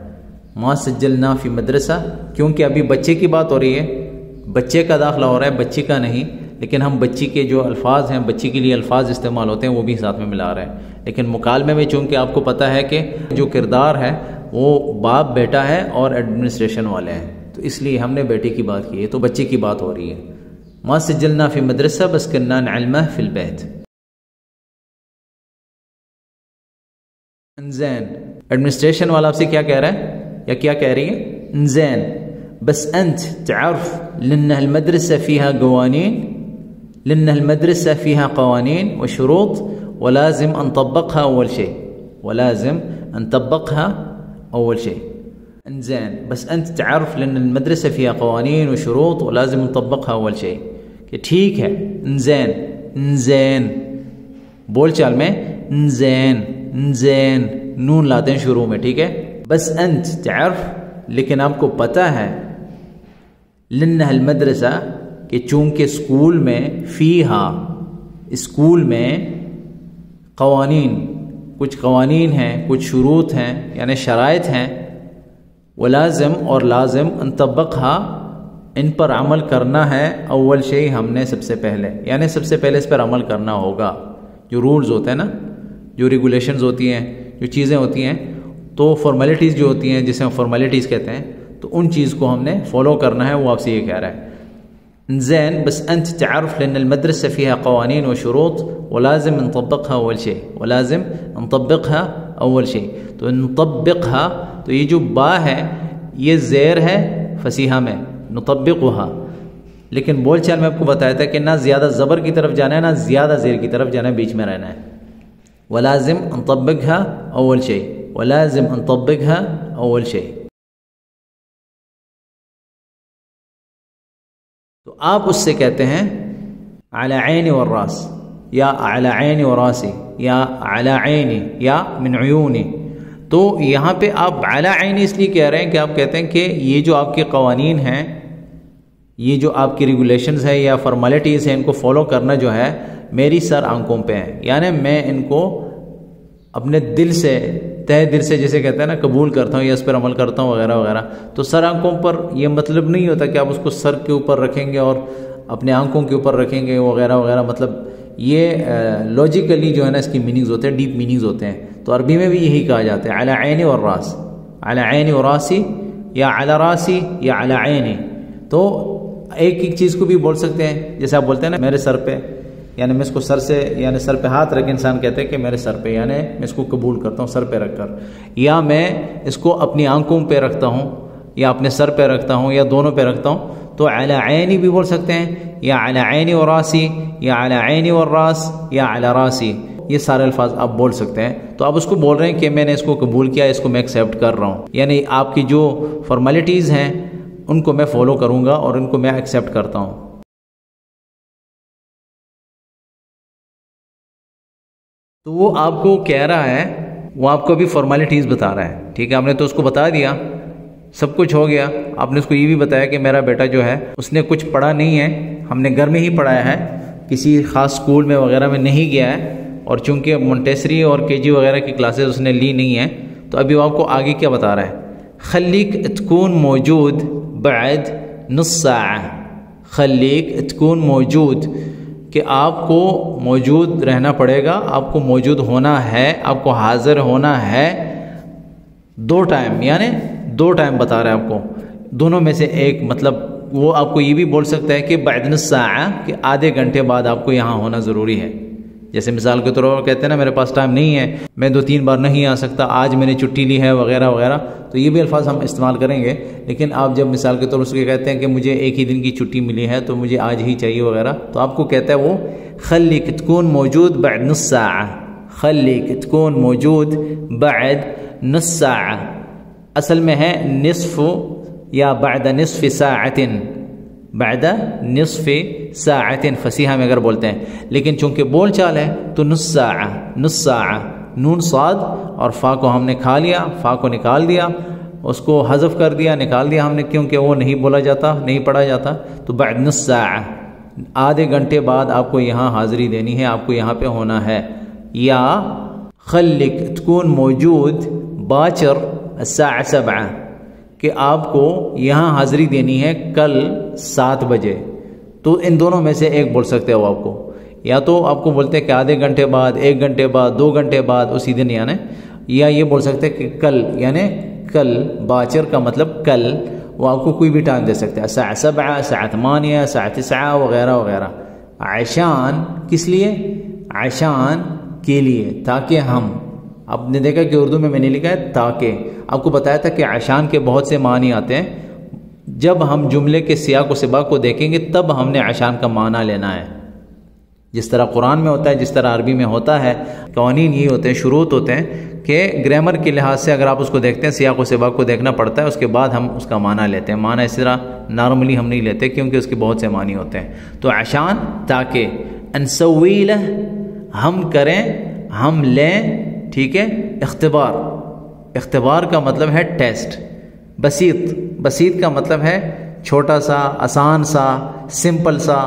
ما سجلنا فی مدرسہ، کیونکہ ابھی بچے کی بات ہو رہی ہے، بچے کا داخلہ ہو رہا ہے، بچی کا نہیں. لیکن ہم بچی کے جو الفاظ ہیں، بچی کے لیے الفاظ استعمال ہوتے ہیں، وہ بھی ساتھ میں ملا رہے ہیں. لیکن مکالمے میں چونکہ آپ کو پتہ ہے کہ جو کردار ہے وہ باپ بیٹا ہے اور ایڈمنسٹریشن والے ہیں، تو اس لیے ہم نے بیٹے کی بات کی ہے، تو بچے کی بات ہو رہی ہے. ما سجلنا فی مدرسہ بس کنا نعلمہ فی البیت. زین، ایڈمنسٹریشن والا آپ سے کیا کہہ رہا ہے یا کیا کہہ رہی ہے؟ زین بس انت تعرف لأن المدرسة فيها قوانين، لأن المدرسة فيها قوانين وشروط ولازم أن نطبقها أول شيء، ولازم أن نطبقها أول شيء. زين بس أنت تعرف لأن المدرسة فيها قوانين وشروط ولازم نطبقها أول شيء. کہ ٹھیک ہے. زين، زين بول چال میں زين، زين نون لاتے ہیں شروع میں. ٹھیک ہے، بس انت تعرف، لیکن آپ کو پتہ ہے، لنہ المدرسہ کہ چونکہ اسکول میں، فیہا اسکول میں، قوانین کچھ قوانین ہیں، کچھ شروط ہیں یعنی شرائط ہیں، ولازم اور لازم ان طبقہا ان پر عمل کرنا ہے، اول شیء ہم نے سب سے پہلے، یعنی سب سے پہلے اس پر عمل کرنا ہوگا. جو رولز ہوتے ہیں نا، جو ریگولیشنز ہوتی ہیں، جو چیزیں ہوتی ہیں، تو فارمیلٹیز جو ہوتی ہیں جسے ہم فارمیلٹیز کہتے ہیں، تو ان چیز کو ہم نے فالو کرنا ہے. وہ آپ سے یہ کہہ رہا ہے. زين بس أنت تعرف لأن المدرسة فيها قوانين وشروط ولازم نطبقها أول شيء، ولازم نطبقها أول شيء. تو نطبقها، تو یہ جو با ہے یہ زیر ہے فصیحہ میں، نطبقها. لیکن بول چال میں آپ کو بتایا تھا کہ نہ زیادہ زبر کی طرف جانا ہے نہ زیادہ زیر کی طرف جانا ہے، بیچ میں رہنا ہے. ولازم نطبقها أول شيء، ولازم نطبقها أول شيء. تو آپ اس سے کہتے ہیں علی عین والراس، یا علی عینی و راسی یا علی عینی یا من عیونی. تو یہاں پہ آپ علی عینی اس لیے کہہ رہے ہیں کہ آپ کہتے ہیں کہ یہ جو آپ کے قوانین ہیں، یہ جو آپ کی ریگولیشنز ہے یا فارمیلٹیز ہیں، ان کو فالو کرنا جو ہے میری سر آنکھوں پہ ہے. یعنی میں ان کو اپنے دل سے، تہ دل سے جسے کہتے ہیں نا، قبول کرتا ہوں یا اس پر عمل کرتا ہوں وغیرہ وغیرہ. تو سر آنکھوں پر یہ مطلب نہیں ہوتا کہ آپ اس کو سر کے اوپر رکھیں گے اور اپنے آنکھوں کے اوپر رکھیں گے وغیرہ وغیرہ. مطلب یہ لاجیکلی جو ہے نا اس کی میننگز ہوتے ہیں، ڈیپ میننگز ہوتے ہیں. تو عربی میں بھی یہی کہا جاتا ہے علی عینی و راس، علی عینی و راسی یا علی راسی یا علی عینی. تو ایک ایک چیز کو بھی بول سکتے ہیں، جیسے آپ بولتے ہیں نا میرے سر پہ، یعنی میں اس کو سر سے، یعنی سر پہ ہاتھ رکھ کے انسان کہتے ہیں کہ میرے سر پہ، یعنی میں اس کو قبول کرتا ہوں سر پہ رکھ کر. یا میں اس کو اپنی آنکھوں پہ رکھتا ہوں یا اپنے سر پہ رکھتا ہوں یا دونوں پہ رکھتا ہوں. تو علی عینی بھی بول سکتے ہیں، یا علی عینی و راسی یا علی عینی و راس یا علی راسی. یہ سارے الفاظ آپ بول سکتے ہیں. تو آپ اس کو بول رہے ہیں کہ میں نے اس کو قبول کیا، اس کو میں ایکسیپٹ کر رہا ہوں. یعنی آپ کی جو فارمیلٹیز ہیں ان کو میں فالو کروں گا اور ان کو میں ایکسیپٹ کرتا ہوں. تو وہ آپ کو کہہ رہا ہے، وہ آپ کو بھی فارمیلٹیز بتا رہا ہے. ٹھیک ہے، آپ نے تو اس کو بتا دیا، سب کچھ ہو گیا. آپ نے اس کو یہ بھی بتایا کہ میرا بیٹا جو ہے اس نے کچھ پڑھا نہیں ہے، ہم نے گھر میں ہی پڑھایا ہے، کسی خاص اسکول میں وغیرہ میں نہیں گیا ہے. اور چونکہ مونٹیسری اور کے جی وغیرہ کی کلاسز اس نے لی نہیں ہیں. تو ابھی وہ آپ کو آگے کیا بتا رہا ہے؟ خلیک تکون موجود بعد نص ساعہ، خلیک تکون موجود، کہ آپ کو موجود رہنا پڑے گا، آپ کو موجود ہونا ہے، آپ کو حاضر ہونا ہے 2 ٹائم. یعنی 2 ٹائم بتا رہا ہے آپ کو، دونوں میں سے ایک. مطلب وہ آپ کو یہ بھی بول سکتا ہے کہ بعد نص ساعہ، کہ آدھے گھنٹے بعد آپ کو یہاں ہونا ضروری ہے. جیسے مثال کے طور پر کہتے ہیں نا میرے پاس ٹائم نہیں ہے، میں 2-3 بار نہیں آ سکتا، آج میں نے چھٹی لی ہے وغیرہ وغیرہ. تو یہ بھی الفاظ ہم استعمال کریں گے. لیکن آپ جب مثال کے طور پر اس کے کہتے ہیں کہ مجھے ایک ہی دن کی چھٹی ملی ہے تو مجھے آج ہی چاہیے وغیرہ، تو آپ کو کہتا ہے وہ خلیک تکون موجود بعد نص ساعہ، خلیک تکون موجود بعد نص ساعہ. اصل میں ہے نصف یا بعد نصف ساعت، بعد نصف ساعت فصیحہ میں اگر بولتے ہیں. لیکن چونکہ بول چال ہے تو نص ساعہ، نص ساعہ، نون صاد اور فا کو ہم نے کھا لیا، فا کو نکال دیا، اس کو حذف کر دیا، نکال دیا ہم نے، کیونکہ وہ نہیں بولا جاتا، نہیں پڑھا جاتا. تو بعد نص ساعہ، آدھے گھنٹے بعد آپ کو یہاں حاضری دینی ہے، آپ کو یہاں پہ ہونا ہے. یا خلک تکون موجود باکر الساعة 7، کہ آپ کو یہاں حاضری دینی ہے کل 7 بجے. تو ان دونوں میں سے ایک بول سکتے ہو آپ کو. یا تو آپ کو بولتے ہیں کہ آدھے گھنٹے بعد، 1 گھنٹے بعد، 2 گھنٹے بعد، اسی دن. یعنی یا یہ بول سکتے ہیں کہ کل، یعنی کل. باچر کا مطلب کل. وہ آپ کو کوئی بھی ٹائم دے سکتے ہیں، الساعة 7، الساعة 8، الساعة 9 وغیرہ وغیرہ. عشان کس لیے؟ عشان کے لیے، تاکہ ہم. آپ نے دیکھا کہ اردو میں نے لکھا ہے تاکہ. آپ کو بتایا تھا کہ عشان کے بہت سے معنی آتے ہیں. جب ہم جملے کے سیاق و سباق کو دیکھیں گے تب ہم نے عشان کا معنی لینا ہے. جس طرح قرآن میں ہوتا ہے، جس طرح عربی میں ہوتا ہے، قوانین یہ ہوتے ہیں، شروط ہوتے ہیں کہ گرامر کے لحاظ سے اگر آپ اس کو دیکھتے ہیں، سیاق و سباق کو دیکھنا پڑتا ہے، اس کے بعد ہم اس کا معنی لیتے ہیں. معنی اس طرح نارملی ہم نہیں لیتے کیونکہ اس کے بہت سے معنی ہوتے ہیں. تو عشان تاکہ، انسوی لہ ہم کریں، ہم لیں. ٹھیک ہے. اختبار، اختبار کا مطلب ہے ٹیسٹ. بسیط، بسیط کا مطلب ہے چھوٹا سا، آسان سا، سمپل سا.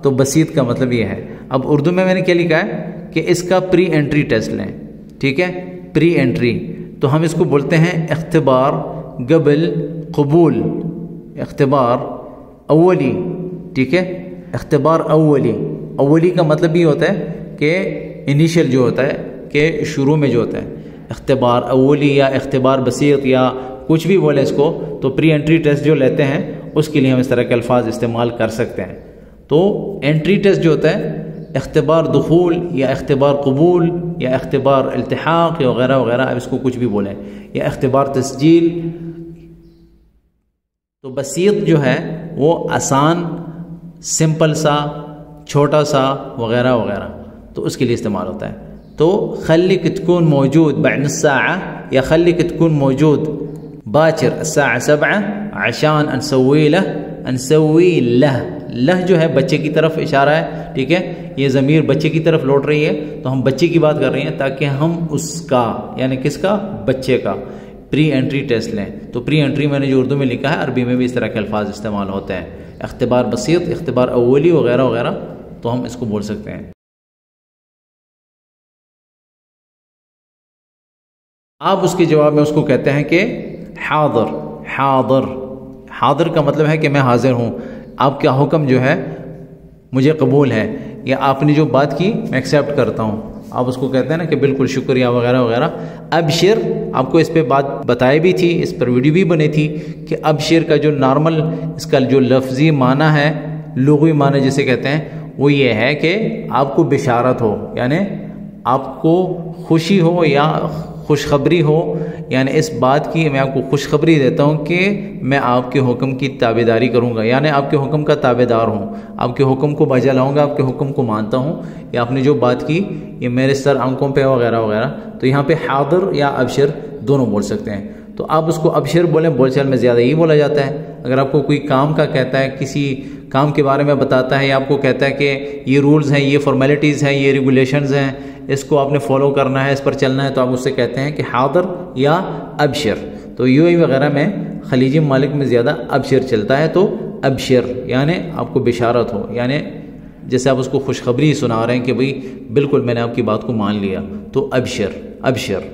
تو بسیط کا مطلب یہ ہے. اب اردو میں نے کیا لکھا ہے کہ اس کا پری انٹری ٹیسٹ لیں. ٹھیک ہے، پری انٹری. تو ہم اس کو بولتے ہیں اختبار قبل قبول، اختبار اولی. ٹھیک ہے، اختبار اولی. اولی کا مطلب یہ ہوتا ہے کہ انیشل جو ہوتا ہے، کہ شروع میں جو ہوتا ہے. اختبار اولی یا اختبار بسیط یا کچھ بھی بولے اس کو. تو پری انٹری ٹیسٹ جو لیتے ہیں اس کے لیے ہم اس طرح کے الفاظ استعمال کر سکتے ہیں. تو انٹری ٹیسٹ جو ہوتا ہے، اختبار دخول یا اختبار قبول یا اختبار التحاق یا وغیرہ وغیرہ، اب اس کو کچھ بھی بولیں، یا اختبار تسجیل. تو بسیط جو ہے وہ آسان، سمپل سا، چھوٹا سا وغیرہ وغیرہ، تو اس کے لیے استعمال ہوتا ہے. تو خلک تكون موجود بعد نص ساعة، یا خلک تكون موجود باكر الساعة 7 عشان نسوي له لہ جو ہے بچے کی طرف اشارہ ہے، ٹھیک ہے، یہ ضمیر بچے کی طرف لوٹ رہی ہے، تو ہم بچے کی بات کر رہے ہیں تاکہ ہم اس کا یعنی کس کا، بچے کا پری انٹری ٹیسٹ لیں۔ تو پری انٹری میں نے جو اردو میں لکھا ہے، عربی میں بھی اس طرح کے الفاظ استعمال ہوتے ہیں، اختبار بسیط، اختبار اولی وغیرہ وغیرہ، تو ہم اس کو بول سکتے ہیں۔ آپ اس کے جواب میں اس کو کہتے ہیں کہ حاضر، حاضر، حاضر کا مطلب ہے کہ میں حاضر ہوں، آپ کا حکم جو ہے مجھے قبول ہے، یا آپ نے جو بات کی میں ایکسیپٹ کرتا ہوں۔ آپ اس کو کہتے ہیں نا کہ بالکل شکریہ وغیرہ وغیرہ۔ ابشر، آپ کو اس پہ بات بتائی بھی تھی، اس پر ویڈیو بھی بنی تھی کہ ابشر کا جو نارمل اس کا جو لفظی معنی ہے، لغوی معنی جسے کہتے ہیں، وہ یہ ہے کہ آپ کو بشارت ہو، یعنی آپ کو خوشی ہو یا خوشخبری ہو، یعنی اس بات کی میں آپ کو خوشخبری دیتا ہوں کہ میں آپ کے حکم کی تابعداری کروں گا، یعنی آپ کے حکم کا تابعدار ہوں، آپ کے حکم کو بجا لاؤں گا، آپ کے حکم کو مانتا ہوں، یا آپ نے جو بات کی یہ میرے سر آنکھوں پہ وغیرہ وغیرہ۔ تو یہاں پہ حاضر یا ابشر دونوں بول سکتے ہیں۔ تو آپ اس کو ابشر بولیں، بول چال میں زیادہ یہی بولا جاتا ہے۔ اگر آپ کو کوئی کام کا کہتا ہے، کسی کام کے بارے میں بتاتا ہے، یا آپ کو کہتا ہے کہ یہ رولز ہیں، یہ فارمیلٹیز ہیں، یہ ریگولیشنز ہیں، اس کو آپ نے فالو کرنا ہے، اس پر چلنا ہے، تو آپ اس سے کہتے ہیں کہ حاضر یا ابشر۔ تو یو اے وغیرہ میں، خلیجی ممالک میں زیادہ ابشر چلتا ہے، تو ابشر یعنی آپ کو بشارت ہو، یعنی جیسے آپ اس کو خوشخبری سنا رہے ہیں کہ بھئی بالکل میں نے آپ کی بات کو مان لیا، تو ابشر، ابشر۔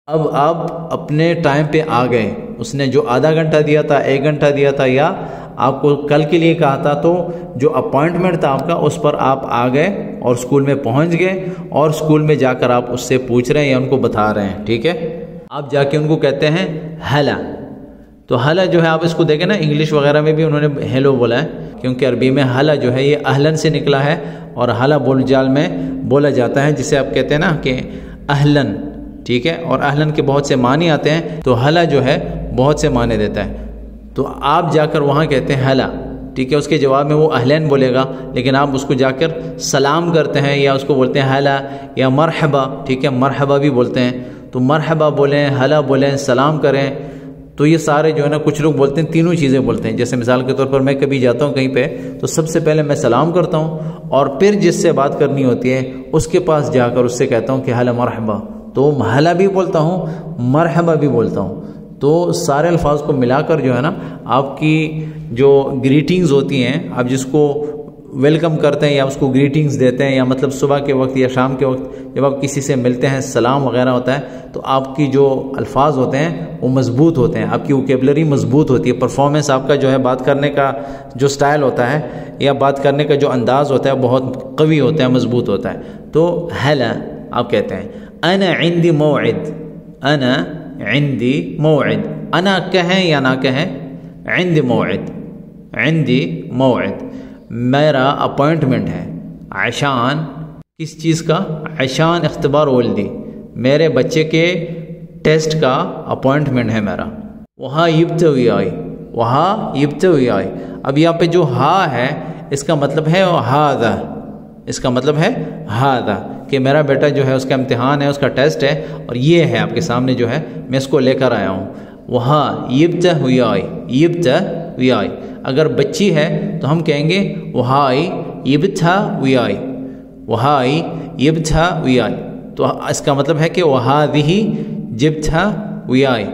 اب آپ اپنے ٹائم پہ آ گئے، اس نے جو آدھا گھنٹہ دیا تھا، 1 گھنٹہ دیا تھا، یا آپ کو کل کے لیے کہا تھا، تو جو اپوائنٹمنٹ تھا آپ کا اس پر آپ آ گئے اور اسکول میں پہنچ گئے، اور اسکول میں جا کر آپ اس سے پوچھ رہے ہیں یا ان کو بتا رہے ہیں، ٹھیک ہے۔ آپ جا کے ان کو کہتے ہیں ہلا۔ تو ہلا جو ہے آپ اس کو دیکھیں نا، انگلش وغیرہ میں بھی انہوں نے ہیلو بولا ہے، کیونکہ عربی میں ہلا جو ہے یہ اہلن سے نکلا ہے، اور ہلا بول جال میں بولا جاتا ہے، جسے آپ کہتے ہیں نا کہ اہلن، ٹھیک ہے، اور اہلن کے بہت سے معنی آتے ہیں، تو ہلا جو ہے بہت سے معنی دیتا ہے۔ تو آپ جا کر وہاں کہتے ہیں ہلا، ٹھیک ہے، اس کے جواب میں وہ اہلین بولے گا، لیکن آپ اس کو جا کر سلام کرتے ہیں، یا اس کو بولتے ہیں ہلا یا مرحبا، ٹھیک ہے، مرحبا بھی بولتے ہیں۔ تو مرحبا بولیں، ہلا بولیں، سلام کریں، تو یہ سارے جو ہے نا، کچھ لوگ بولتے ہیں تینوں چیزیں بولتے ہیں۔ جیسے مثال کے طور پر میں کبھی جاتا ہوں کہیں پہ، تو سب سے پہلے میں سلام کرتا ہوں، اور پھر جس سے بات کرنی ہوتی ہے اس کے پاس جا کر اس سے کہتا ہوں کہ ہلا مرحبا، تو ہلا بھی بولتا ہوں، مرحبا بھی بولتا ہوں۔ تو سارے الفاظ کو ملا کر جو ہے نا، آپ کی جو گریٹنگز ہوتی ہیں، آپ جس کو ویلکم کرتے ہیں یا اس کو گریٹنگز دیتے ہیں، یا مطلب صبح کے وقت یا شام کے وقت جب آپ کسی سے ملتے ہیں، سلام وغیرہ ہوتا ہے، تو آپ کی جو الفاظ ہوتے ہیں وہ مضبوط ہوتے ہیں، آپ کی ووکیبلری مضبوط ہوتی ہے، پرفارمنس آپ کا جو ہے، بات کرنے کا جو سٹائل ہوتا ہے یا بات کرنے کا جو انداز ہوتا ہے بہت قوی ہوتا ہے، مضبوط ہوتا ہے۔ تو ہلا آپ کہتے ہیں، انا عندي موعد، انا عندي موعد، انا کہیں یا نہ کہیں، عندي موعد، عندي موعد، میرا اپوائنٹمنٹ ہے، عشان کس چیز کا، عشان اختبار ولدی، میرے بچے کے ٹیسٹ کا اپوائنٹمنٹ ہے میرا۔ وہاں یبتوی آئی، وہاں یبتوی آئی۔ اب یہاں پہ جو ہا ہے اس کا مطلب ہے ہاذا، اس کا مطلب ہے ہاذا، کہ میرا بیٹا جو ہے اس کا امتحان ہے، اس کا ٹیسٹ ہے، اور یہ ہے آپ کے سامنے جو ہے، میں اس کو لے کر آیا ہوں۔ وہاں یبتوی آئی، یبتوی آئی۔ اگر بچی ہے تو ہم کہیں گے وہائی یبتوی آئی، وہائی یبتوی آئی۔ تو اس کا مطلب ہے کہ وہاذہ جبتوی آئی۔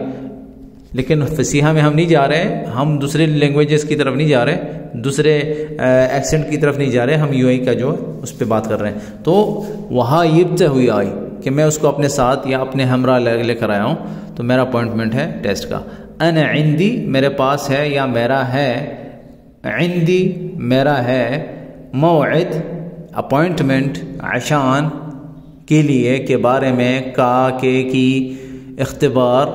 لیکن فصیحہ میں ہم نہیں جا رہے، ہم دوسرے لینگویجز کی طرف نہیں جا رہے، دوسرے ایکسنٹ کی طرف نہیں جا رہے، ہم یو اے کا جو اس پہ بات کر رہے ہیں۔ تو وہاں یبتوی آئی کہ میں اس کو اپنے ساتھ یا اپنے ہمراہ لے کر آیا ہوں، تو میرا اپوائنٹمنٹ ہے ٹیسٹ کا۔ انا عندی میرے پاس ہے یا میرا ہے، عندی میرا ہے، موعد اپوائنٹمنٹ، عشان کے لیے کے بارے میں، کا کے کی، اختبار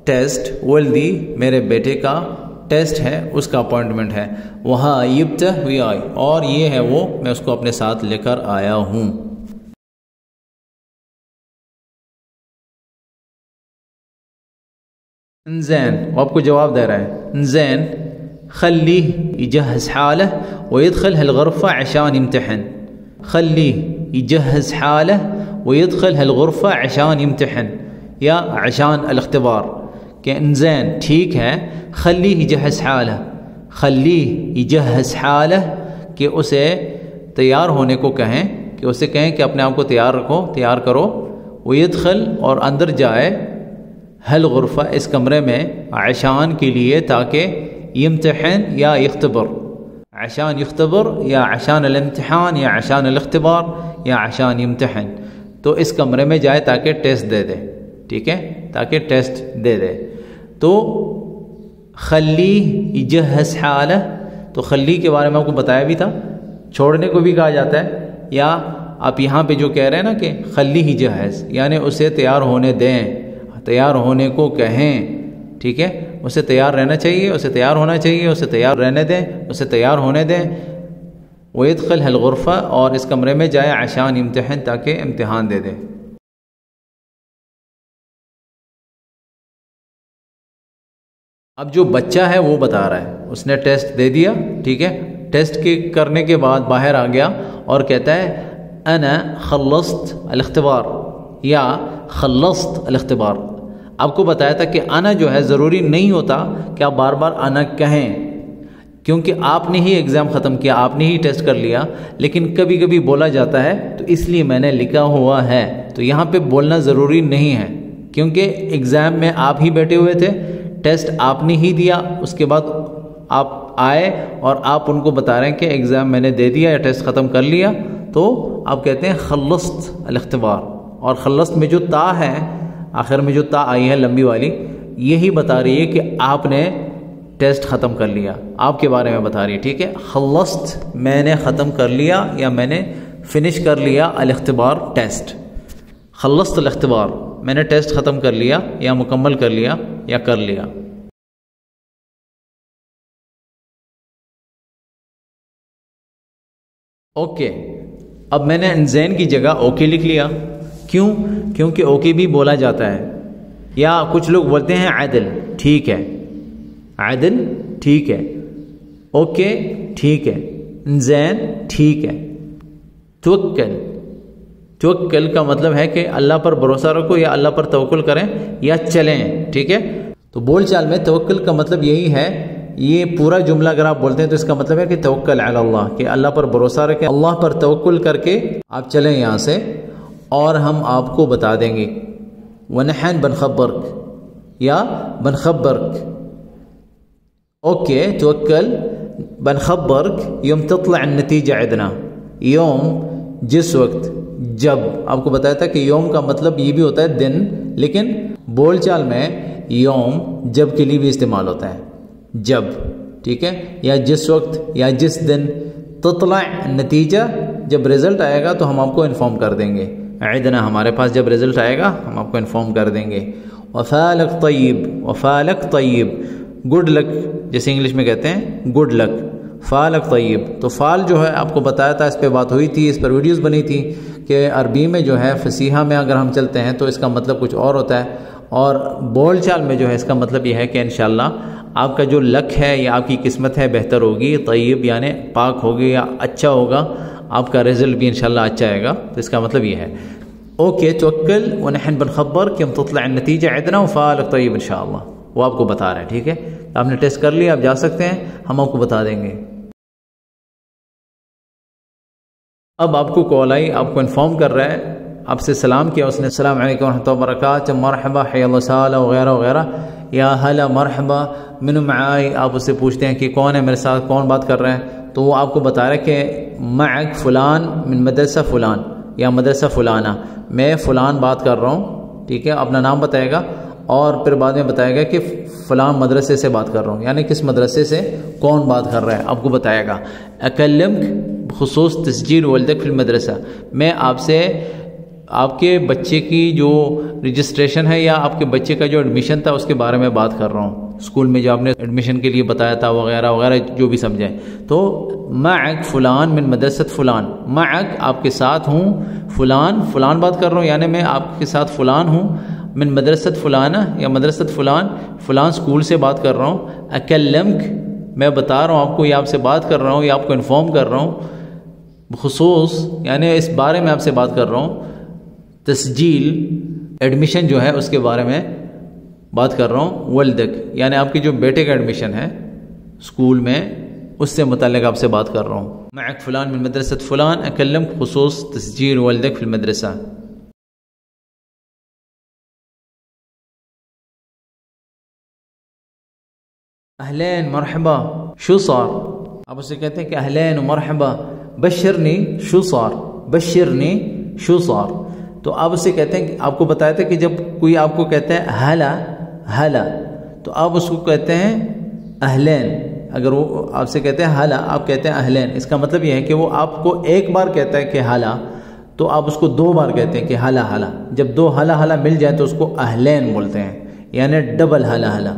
ٹیسٹ، ولدی میرے بیٹے کا ٹیسٹ ہے، اس کا اپوائنٹمنٹ ہے۔ وہاں یبتوی آئی، اور یہ ہے وہ، میں اس کو اپنے ساتھ لے کر آیا ہوں۔ زین، وہ آپ کو جواب دے رہا ہے، زین خلیہ یجہز حالہ ویدخل الغرفہ عشان یمتحن، خلیہ یجہز حالہ ویدخل الغرفہ عشان یمتحن، یا عشان الاختبار، کہ انزین ٹھیک ہے، خلیہ یجہز حالہ، خلیہ یجہز حالہ کہ اسے تیار ہونے کو کہیں، کہ اسے کہیں کہ اپنے آپ کو تیار رکھو، تیار کرو، ویدخل اور اندر جائے، ہل غرفہ اس کمرے میں، عشان کے لیے تاکہ یمتحن یا یختبر، عشان یختبر یا عشان الامتحان یا عشان الاختبار یا عشان یمتحن، تو اس کمرے میں جائے تاکہ ٹیسٹ دے دے، ٹھیک ہے، تاکہ ٹیسٹ دے دے۔ تو خلی یجہز حالہ، تو خلی کے بارے میں آپ کو بتایا بھی تھا، چھوڑنے کو بھی کہا جاتا ہے، یا آپ یہاں پہ جو کہہ رہے ہیں نا کہ خلی یجہز، یعنی اسے تیار ہونے دیں، تیار ہونے کو کہیں، ٹھیک ہے، اسے تیار رہنا چاہیے، اسے تیار ہونا چاہیے، اسے تیار رہنے دیں، اسے تیار ہونے دیں۔ وَيَدْخِلْ الْغُرْفَةَ، اور اس کمرے میں جائے، عشان امتحان، تاکہ امتحان دے دے۔ اب جو بچہ ہے وہ بتا رہا ہے، اس نے ٹیسٹ دے دیا، ٹھیک ہے، ٹیسٹ کے کرنے کے بعد باہر آ گیا اور کہتا ہے انا خلصت الاختبار یا خلصت الاختبار۔ آپ کو بتایا تھا کہ انا جو ہے ضروری نہیں ہوتا کہ آپ بار بار انا کہیں، کیونکہ آپ نے ہی ایگزام ختم کیا، آپ نے ہی ٹیسٹ کر لیا، لیکن کبھی کبھی بولا جاتا ہے، تو اس لیے میں نے لکھا ہوا ہے، تو یہاں پہ بولنا ضروری نہیں ہے، کیونکہ ایگزام میں آپ ہی بیٹھے ہوئے تھے، ٹیسٹ آپ نے ہی دیا، اس کے بعد آپ آئے اور آپ ان کو بتا رہے ہیں کہ ایگزام میں نے دے دیا یا ٹیسٹ ختم کر لیا، تو آپ کہتے ہیں خلصت الاختبار۔ اور خلصت میں جو تا ہے، آخر میں جو تا آئی ہے لمبی والی، یہی بتا رہی ہے کہ آپ نے ٹیسٹ ختم کر لیا، آپ کے بارے میں بتا رہی ہے، ٹھیک ہے، خلصت میں نے ختم کر لیا یا میں نے فنش کر لیا الاختبار ٹیسٹ، خلصت الاختبار، میں نے ٹیسٹ ختم کر لیا یا مکمل کر لیا یا کر لیا۔ اوکے، اب میں نے انزین کی جگہ اوکے لکھ لیا، کیوں؟ کیونکہ اوکے بھی بولا جاتا ہے، یا کچھ لوگ بولتے ہیں عدل، ٹھیک ہے، عدل ٹھیک ہے، اوکے ٹھیک ہے، انزین ٹھیک ہے۔ توکل، توکل کا مطلب ہے کہ اللہ پر بھروسہ رکھو یا اللہ پر توکل کریں یا چلیں، ٹھیک ہے۔ تو بول چال میں توکل کا مطلب یہی ہے، یہ پورا جملہ اگر آپ بولتے ہیں تو اس کا مطلب ہے کہ توکل علی اللہ، کہ اللہ پر بھروسہ رکھیں، اللہ پر توکل کر کے آپ چلیں یہاں سے، اور ہم آپ کو بتا دیں گے۔ ونحن بنخبرک یا بنخبرک، اوکے، توکل بنخبرک یوم تطلع النتیجہ عندنا، یوم جس وقت، جب، آپ کو بتایا تھا کہ یوم کا مطلب یہ بھی ہوتا ہے دن، لیکن بول چال میں یوم جب کے لیے بھی استعمال ہوتا ہے، جب، ٹھیک ہے، یا جس وقت یا جس دن، تطلع نتیجہ، جب رزلٹ آئے گا تو ہم آپ کو انفارم کر دیں گے، عندنا ہمارے پاس جب رزلٹ آئے گا ہم آپ کو انفارم کر دیں گے۔ وفالک طیب، وفالک طیب، گڈ لک جیسے انگلش میں کہتے ہیں، گڈ لک، فالک طیب۔ تو فال جو ہے آپ کو بتایا تھا، اس پہ بات ہوئی تھی، اس پر ویڈیوز بنی تھی کہ عربی میں جو ہے فصیحہ میں اگر ہم چلتے ہیں تو اس کا مطلب کچھ اور ہوتا ہے، اور بول چال میں جو ہے اس کا مطلب یہ ہے کہ انشاءاللہ آپ کا جو لک ہے یا آپ کی قسمت ہے بہتر ہوگی، طیب یعنی پاک ہوگی یا اچھا ہوگا، آپ کا رزلٹ بھی انشاءاللہ اچھا آئے گا، تو اس کا مطلب یہ ہے۔ اوکے، توکل ونحن بنخبر کہ ہم تطلع النتیجہ عندنا وفالک طیب انشاءاللہ، وہ آپ کو بتا رہے ہیں، ٹھیک ہے، آپ نے ٹیسٹ کر لیا، آپ جا سکتے ہیں، ہم آپ کو بتا دیں گے۔ اب آپ کو کال آئی، آپ کو انفارم کر رہا ہے، آپ سے سلام کیا اس نے، السلام علیکم ورحمۃ اللہ وبرکاتہ، مرحبا، حی اللہ سالہ وغیرہ وغیرہ، یا ہلا مرحبا من معائی، آپ اس سے پوچھتے ہیں کہ کون ہے میرے ساتھ، کون بات کر رہا ہے، تو وہ آپ کو بتا رہا ہے کہ معک فلان من مدرسہ فلان یا مدرسہ فلانہ، میں فلان بات کر رہا ہوں، ٹھیک ہے، اپنا نام بتائے گا اور پھر بعد میں بتائے گا کہ فلان مدرسے سے بات کر رہا ہوں، یعنی کس مدرسے سے کون بات کر رہا ہے آپ کو بتائے گا۔ اکلمک بخصوص تسجیل ولدک فی المدرسہ، میں آپ سے آپ کے بچے کی جو رجسٹریشن ہے یا آپ کے بچے کا جو ایڈمیشن تھا اس کے بارے میں بات کر رہا ہوں، اسکول میں جو آپ نے ایڈمیشن کے لیے بتایا تھا وغیرہ وغیرہ جو بھی سمجھائیں۔ تو معک فلان من مدرسۃ فلان، معک آپ کے ساتھ ہوں، فلان فلان بات کر رہا ہوں، یعنی میں آپ کے ساتھ فلان ہوں، من مدرسۃ فلانہ یا مدرسۃ فلان، فلان اسکول سے بات کر رہا ہوں۔ اکلمک، میں بتا رہا ہوں آپ کو، یا آپ سے بات کر رہا ہوں یا آپ کو انفارم کر رہا ہوں، بخصوص یعنی اس بارے میں آپ سے بات کر رہا ہوں، تسجیل ایڈمیشن جو ہے اس کے بارے میں، بات کر رہا ہوں ولدک، یعنی آپ کے جو بیٹے کا ایڈمیشن ہے اسکول میں، اس سے متعلق آپ سے بات کر رہا ہوں. معك فلان من مدرسة فلان أكلمك بخصوص تسجيل ولدك في المدرسة. اہلین مرحبا شو صار، آپ اسے کہتے ہیں کہ اہلین و مرحبا، بشرنی شو صار، بشرنی شو صار. تو آپ اسے کہتے ہیں کہ آپ کو بتایا تھا کہ جب کوئی آپ کو کہتا ہے ہلا ہلا، تو آپ اس کو کہتے ہیں اہلین. اگر وہ آپ سے کہتے ہیں ہلا، آپ کہتے ہیں اہلین، اس کا مطلب یہ ہے کہ وہ آپ کو ایک بار کہتا ہے کہ ہلا، تو آپ اس کو 2 بار کہتے ہیں کہ ہلا ہلا. جب 2 ہلا ہلا مل جائے تو اس کو اہلین بولتے ہیں، یعنی ڈبل ہلا ہلا.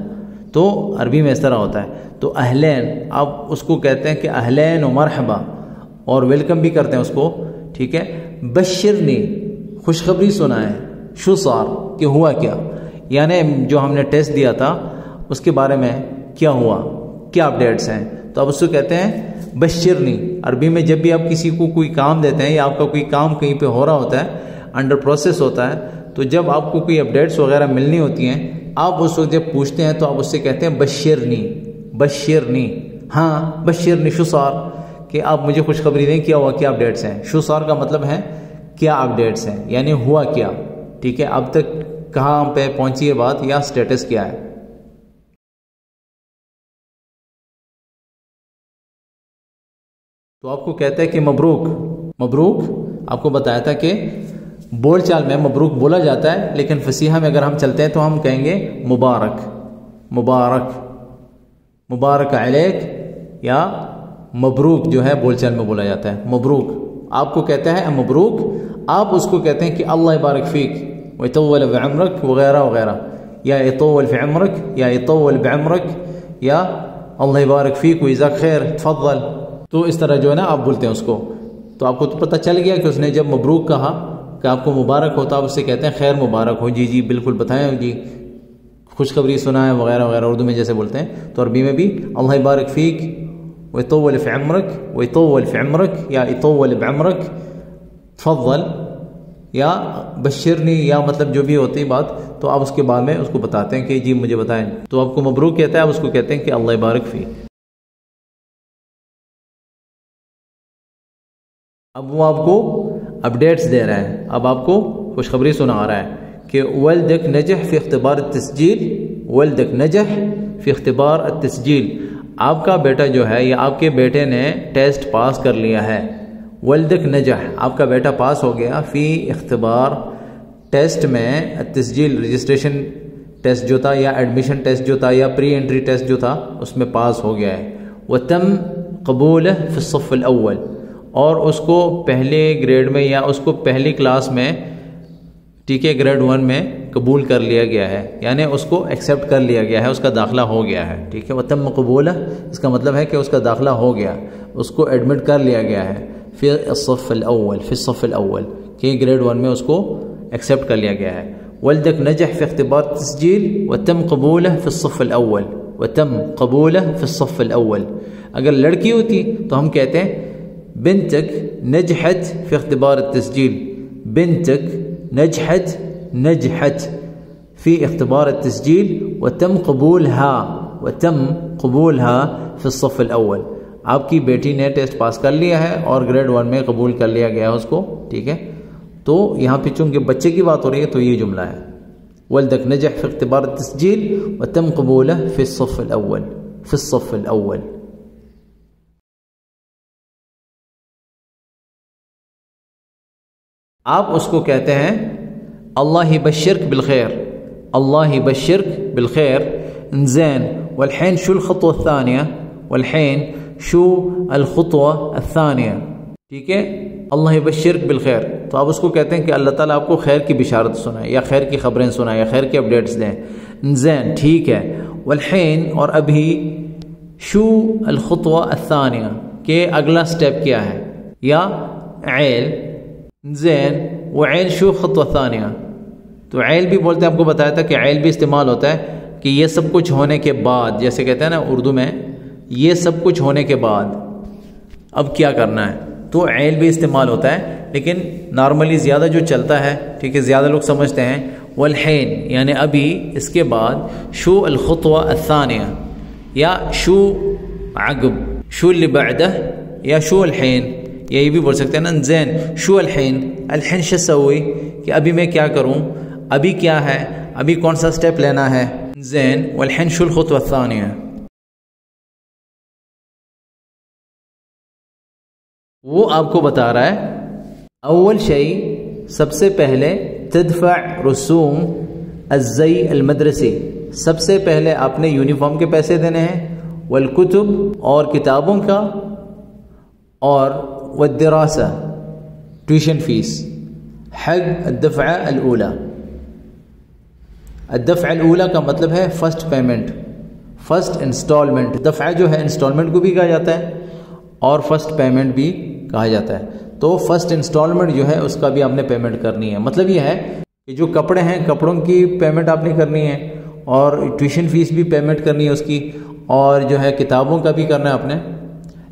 تو عربی میں اس طرح ہوتا ہے. تو اہلین آپ اس کو کہتے ہیں کہ اہلین و مرحبا، اور ویلکم بھی کرتے ہیں اس کو، ٹھیک ہے. بشرنی خوشخبری سنائیں، شو صار کہ ہوا کیا، یعنی جو ہم نے ٹیسٹ دیا تھا اس کے بارے میں کیا ہوا، کیا اپڈیٹس ہیں. تو آپ اس کو کہتے ہیں بشرنی. عربی میں جب بھی آپ کسی کو کوئی کام دیتے ہیں یا آپ کا کوئی کام کہیں پہ ہو رہا ہوتا ہے، انڈر پروسیس ہوتا ہے، تو جب آپ کو کوئی اپڈیٹس وغیرہ ملنی ہوتی ہیں، آپ اس وقت جب پوچھتے ہیں تو آپ اس سے کہتے ہیں بشرنی، بشرنی، ہاں بشرنی شو صار، کہ آپ مجھے خوشخبری دیں کیا ہوا، کیا اپڈیٹس ہیں. شو صار کا مطلب ہے کیا اپڈیٹس ہیں، یعنی ہوا کیا، ٹھیک ہے، اب تک کہاں پہ پہنچی ہے بات، یا سٹیٹس کیا ہے. تو آپ کو کہتا ہے کہ مبروک. مبروک آپ کو بتایا تھا کہ بول چال میں مبروک بولا جاتا ہے، لیکن فصیحہ میں اگر ہم چلتے ہیں تو ہم کہیں گے مبارک، مبارک، مبارک علیک، یا مبروک جو ہے بول چال میں بولا جاتا ہے. مبروک آپ کو کہتا ہے مبروک، آپ اس کو کہتے ہیں کہ اللہ یبارک فیک ویطول بعمرک وغیرہ وغیرہ، یا یطول فی عمرک، یا یطول بعمرک، یا اللہ یبارک فیک وجزاک خیر تفضل. تو اس طرح جو ہے نا آپ بولتے ہیں اس کو. تو آپ کو تو پتہ چل گیا کہ اس نے جب مبروک کہا کہ آپ کو مبارک ہوتا، آپ اس سے کہتے ہیں خیر مبارک ہو، جی جی بالکل بتائیں جی، خوشخبری سنائیں وغیرہ وغیرہ، اردو میں جیسے بولتے ہیں. تو عربی میں بھی اللہ یبارک فیک ویطول فی عمرک، ویطول فی عمرک، یا یطول بعمرک تفضل، یا بشرنی، یا مطلب جو بھی ہوتی بات، تو آپ اس کے بعد میں اس کو بتاتے ہیں کہ جی مجھے بتائیں. تو آپ کو مبروک کہتا ہے، آپ اس کو کہتے ہیں کہ اللہ یبارک فیک. اب وہ آپ کو اپڈیٹس دے رہا ہے، اب آپ کو خوشخبری سنا رہا ہے کہ ولدک نجح فی اختبار التسجیل، ولدک نجح فی اختبار التسجیل، آپ کا بیٹا جو ہے یا آپ کے بیٹے نے ٹیسٹ پاس کر لیا ہے. ولدک نجح آپ کا بیٹا پاس ہو گیا، فی اختبار ٹیسٹ میں، التسجیل رجسٹریشن ٹیسٹ جو تھا، یا ایڈمیشن ٹیسٹ جو تھا، یا پری انٹری ٹیسٹ جو تھا، اس میں پاس ہو گیا ہے. وتم قبولہ فی الصف الاول، اور اس کو پہلے گریڈ میں یا اس کو پہلی کلاس میں، ٹھیک ہے، گریڈ 1 میں قبول کر لیا گیا ہے، یعنی اس کو ایکسیپٹ کر لیا گیا ہے، اس کا داخلہ ہو گیا ہے. ٹھیک ہے، وتم قبولہ اس کا مطلب ہے کہ اس کا داخلہ ہو گیا، اس کو ایڈمٹ کر لیا گیا ہے. فی الصف الاول، فی الصف الاول، کہ گریڈ 1 میں اس کو ایکسیپٹ کر لیا گیا ہے. ولدک نجح فی اختبار التسجیل وتم قبولہ فی الصف الاول، وتم قبولہ فی الصف الاول. اگر لڑکی ہوتی تو ہم کہتے ہیں بنتك نجحت في اختبار التسجيل، بنتك نجحت في اختبار التسجيل وتم قبولها في الصف الأول. آپ کی بیٹی نے ٹیسٹ پاس کر لیا ہے اور گریڈ 1 میں قبول کر لیا گیا ہے اس کو. ٹھیک ہے، تو یہاں پہ چونکہ بچے کی بات ہو رہی ہے تو یہ جملہ ہے ولدك نجح في اختبار التسجيل وتم قبوله في الصف الأول، في الصف الأول. آپ اس کو کہتے ہیں اللہ یبشرک بالخیر، اللہ یبشرک بالخیر. زين، والحين شو الخطوة الثانية، والحين شو الخطوة الثانية. ٹھیک ہے، اللہ یبشرک بالخیر، تو آپ اس کو کہتے ہیں کہ اللہ تعالیٰ آپ کو خیر کی بشارت سنائے، یا خیر کی خبریں سنائے، یا خیر کے اپڈیٹس دیں. زين، ٹھیک ہے. والحين، اور ابھی، شو الخطوة الثانية، کہ اگلا سٹیپ کیا ہے، یا عیل. زین، وعیل شو خطوہ ثانیہ، تو عیل بھی بولتے ہیں، آپ کو بتایا تھا کہ عیل بھی استعمال ہوتا ہے کہ یہ سب کچھ ہونے کے بعد، جیسے کہتے ہیں نا اردو میں، یہ سب کچھ ہونے کے بعد اب کیا کرنا ہے، تو عیل بھی استعمال ہوتا ہے. لیکن نارملی زیادہ جو چلتا ہے، ٹھیک ہے، زیادہ لوگ سمجھتے ہیں والحين یعنی ابھی اس کے بعد شو الخطوة الثانية یا شو عقب شو اللي بعده یا شو الحين یا یہ بھی بول سکتے ہیں نا زین شو الحين الحين شو اسوي کہ ابھی میں کیا کروں ابھی کیا ہے ابھی کون سا سٹیپ لینا ہے زین والحين شو الخطوة الثانية وہ آپ کو بتا رہا ہے اول شيء سب سے پہلے تدفع رسوم الزی المدرسی سب سے پہلے آپ نے یونیفارم کے پیسے دینے ہیں والکتب اور کتابوں کا اور والدراسہ ٹیوشن فیس حق الدفعہ الاولی الدفعہ الاولی کا مطلب ہے فرسٹ پیمنٹ فرسٹ انسٹالمنٹ دفعہ جو ہے انسٹالمنٹ کو بھی کہا جاتا ہے اور فرسٹ پیمنٹ بھی کہا جاتا ہے تو فرسٹ انسٹالمنٹ جو ہے اس کا بھی آپ نے پیمنٹ کرنی ہے مطلب یہ ہے کہ جو کپڑے ہیں کپڑوں کی پیمنٹ آپ نے کرنی ہے اور ٹیوشن فیس بھی پیمنٹ کرنی ہے اس کی اور جو ہے کتابوں کا بھی کرنا ہے آپ نے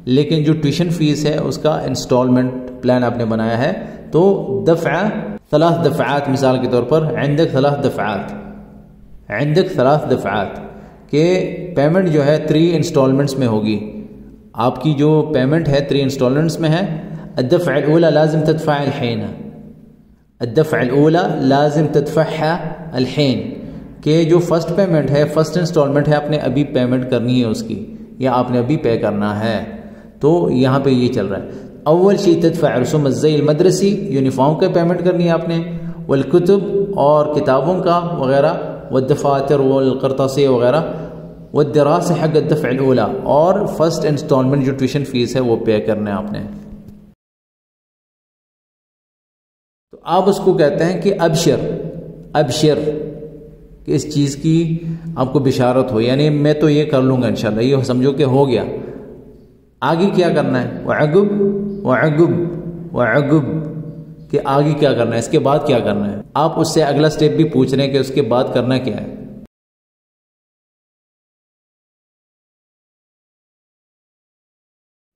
لیکن جو ٹیوشن فیس ہے اس کا انسٹالمنٹ پلان آپ نے بنایا ہے تو دفعہ 3 دفعات مثال کے طور پر عندك 3 دفعات کہ پیمنٹ جو ہے 3 انسٹالمنٹس میں ہوگی آپ کی جو پیمنٹ ہے 3 انسٹالمنٹس میں ہے الدفعة الأولى لازم تدفع الحين الدفعة الأولى لازم تدفعها الحين کہ جو فرسٹ پیمنٹ ہے فرسٹ انسٹالمنٹ ہے آپ نے ابھی پیمنٹ کرنی ہے اس کی یا آپ نے ابھی پے کرنا ہے تو یہاں پہ یہ چل رہا ہے اول شيء تدفع رسوم الزي المدرسی یونیفارم کا پیمنٹ کرنی ہے آپ نے والکتب اور کتابوں کا وغیرہ والدفاتر والقرطاسیہ وغیرہ والدراسة حق الدفع الأولى اور فرسٹ انسٹالمنٹ جو ٹیوشن فیس ہے وہ پے کرنا ہے آپ نے تو آپ اس کو کہتے ہیں کہ ابشر کہ اس چیز کی آپ کو بشارت ہو یعنی میں تو یہ کر لوں گا انشاءاللہ یہ سمجھو کہ ہو گیا آگے کیا کرنا ہے وعقب کہ آگے کیا کرنا ہے اس کے بعد کیا کرنا ہے آپ اس سے اگلا سٹیپ بھی پوچھ رہے ہیں کہ اس کے بعد کرنا کیا ہے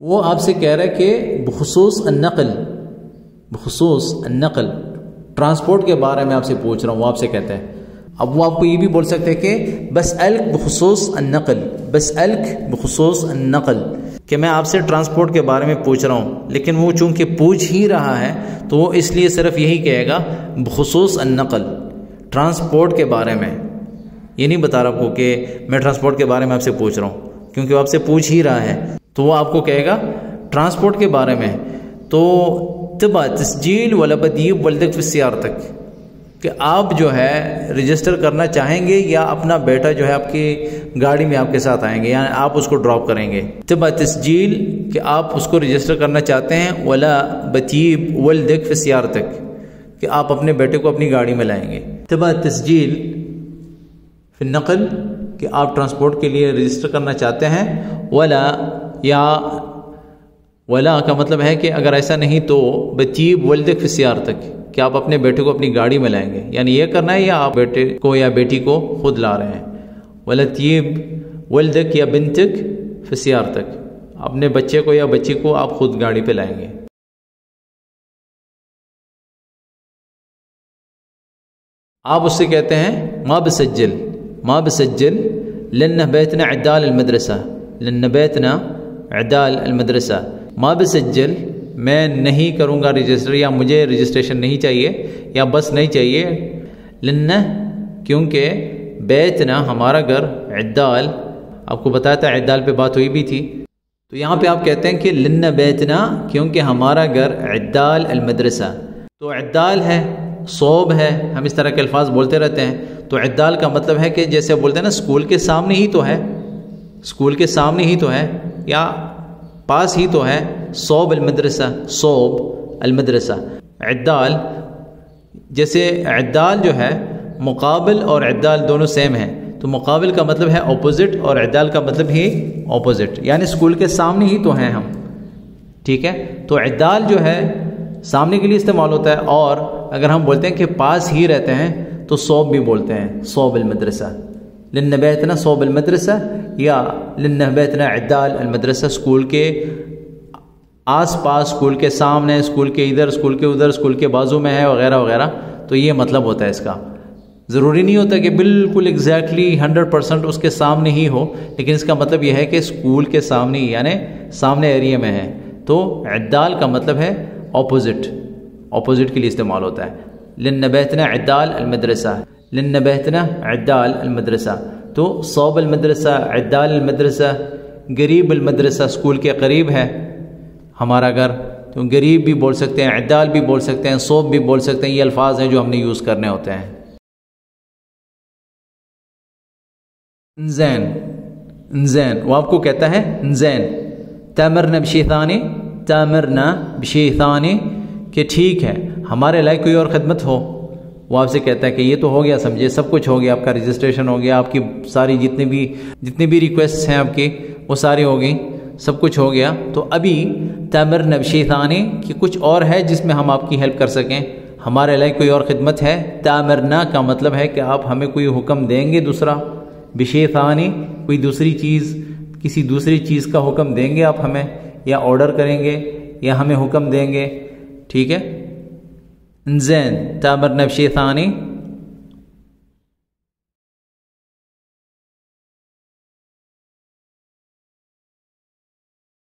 وہ آپ سے کہہ رہا ہے کہ بخصوص النقل ٹرانسپورٹ کے بارے میں آپ سے پوچھ رہا ہوں وہ آپ سے کہتے ہیں اب وہ آپ کو یہ بھی بول سکتے ہیں کہ بسألک بخصوص النقل کہ میں آپ سے ٹرانسپورٹ کے بارے میں پوچھ رہا ہوں لیکن وہ چونکہ پوچھ ہی رہا ہے تو وہ اس لیے صرف یہی کہے گا بخصوص النقل ٹرانسپورٹ کے بارے میں یہ نہیں بتا رہا آپ کو کہ میں ٹرانسپورٹ کے بارے میں آپ سے پوچھ رہا ہوں کیونکہ وہ آپ سے پوچھ ہی رہا ہے تو وہ آپ کو کہے گا ٹرانسپورٹ کے بارے میں تو تبا تسجیل ولا بدیب ولدک فی سیارتک کہ آپ جو ہے رجسٹر کرنا چاہیں گے یا اپنا بیٹا جو ہے آپ کی گاڑی میں آپ کے ساتھ آئیں گے یعنی آپ اس کو ڈراپ کریں گے تبا تسجیل کہ آپ اس کو رجسٹر کرنا چاہتے ہیں ولا بدیب ولدک فی سیارتک کہ آپ اپنے بیٹے کو اپنی گاڑی میں لائیں گے تبا تسجیل فی النقل کہ آپ ٹرانسپورٹ کے لیے رجسٹر کرنا چاہتے ہیں ولا کا مطلب ہے کہ اگر ایسا نہیں تو بتیب ولدک فی سیارتک کہ آپ اپنے بیٹے کو اپنی گاڑی میں لائیں گے یعنی یہ کرنا ہے یا آپ بیٹے کو یا بیٹی کو خود لا رہے ہیں ولتیب ولدک یا بنتک فی سیارتک اپنے بچے کو یا بچی کو آپ خود گاڑی پہ لائیں گے آپ اس سے کہتے ہیں ما بسجل لن بیتنا عدال المدرسہ ما بسجل میں نہیں کروں گا رجسٹر یا مجھے رجسٹریشن نہیں چاہیے یا بس نہیں چاہیے لن کیونکہ بیتنا ہمارا گھر عدال آپ کو بتایا تھا عدال پہ بات ہوئی بھی تھی تو یہاں پہ آپ کہتے ہیں کہ لن بیتنا کیونکہ ہمارا گھر عدال المدرسہ تو عدال ہے صوب ہے ہم اس طرح کے الفاظ بولتے رہتے ہیں تو عدال کا مطلب ہے کہ جیسے بولتے ہیں نا اسکول کے سامنے ہی تو ہے یا پاس ہی تو ہے صوب المدرسہ عدال جیسے عدال جو ہے مقابل اور عدال دونوں سیم ہیں تو مقابل کا مطلب ہے اپوزٹ اور عدال کا مطلب ہی اپوزٹ یعنی اسکول کے سامنے ہی تو ہیں ہم ٹھیک ہے تو عدال جو ہے سامنے کے لیے استعمال ہوتا ہے اور اگر ہم بولتے ہیں کہ پاس ہی رہتے ہیں تو صوب بھی بولتے ہیں صوب المدرسہ لن بیتنا صوب المدرسہ یا لن بیتنا عدال المدرسہ اسکول کے آس پاس اسکول کے سامنے اسکول کے ادھر اسکول کے ادھر اسکول کے بازو میں ہے وغیرہ وغیرہ تو یہ مطلب ہوتا ہے اس کا ضروری نہیں ہوتا کہ بالکل ایگزیکٹلی 100% اس کے سامنے ہی ہو، لیکن اس کا مطلب یہ ہے کہ اسکول کے سامنے یعنی سامنے ایریا میں ہے. تو عدال کا مطلب ہے اپوزٹ کے لیے استعمال ہوتا ہے. لنبیتنا عدال المدرسہ، لنبیتنا عدال المدرسہ. تو صوب المدرسہ، عدال المدرسہ، قریب المدرسہ، اسکول کے قریب ہے ہمارا گھر. تو قریب بھی بول سکتے ہیں، عدال بھی بول سکتے ہیں، صوب بھی بول سکتے ہیں. یہ الفاظ ہیں جو ہم نے یوز کرنے ہوتے ہیں. زین وہ آپ کو کہتا ہے زین. تامرنا بشیء ثانی، تامرنا بشیء ثانی کہ ٹھیک ہے ہمارے لائق کوئی اور خدمت ہو. وہ آپ سے کہتا ہے کہ یہ تو ہو گیا، سمجھے سب کچھ ہو گیا، آپ کا رجسٹریشن ہو گیا، آپ کی ساری جتنی بھی ریکویسٹس ہیں آپ کی وہ ساری ہو گئی، سب کچھ ہو گیا. تو ابھی تامرنا بشیء ثانی کہ کچھ اور ہے جس میں ہم آپ کی ہیلپ کر سکیں، ہمارے لائق کوئی اور خدمت ہے. تامرنا کا مطلب ہے کہ آپ ہمیں کوئی حکم دیں گے دوسرا، بشیء ثانی کوئی دوسری چیز، کسی دوسری چیز کا حکم دیں گے آپ ہمیں، یا آرڈر کریں گے یا ہمیں حکم دیں گے. ٹھیک ہے. زین تامرنا بشیء ثانی.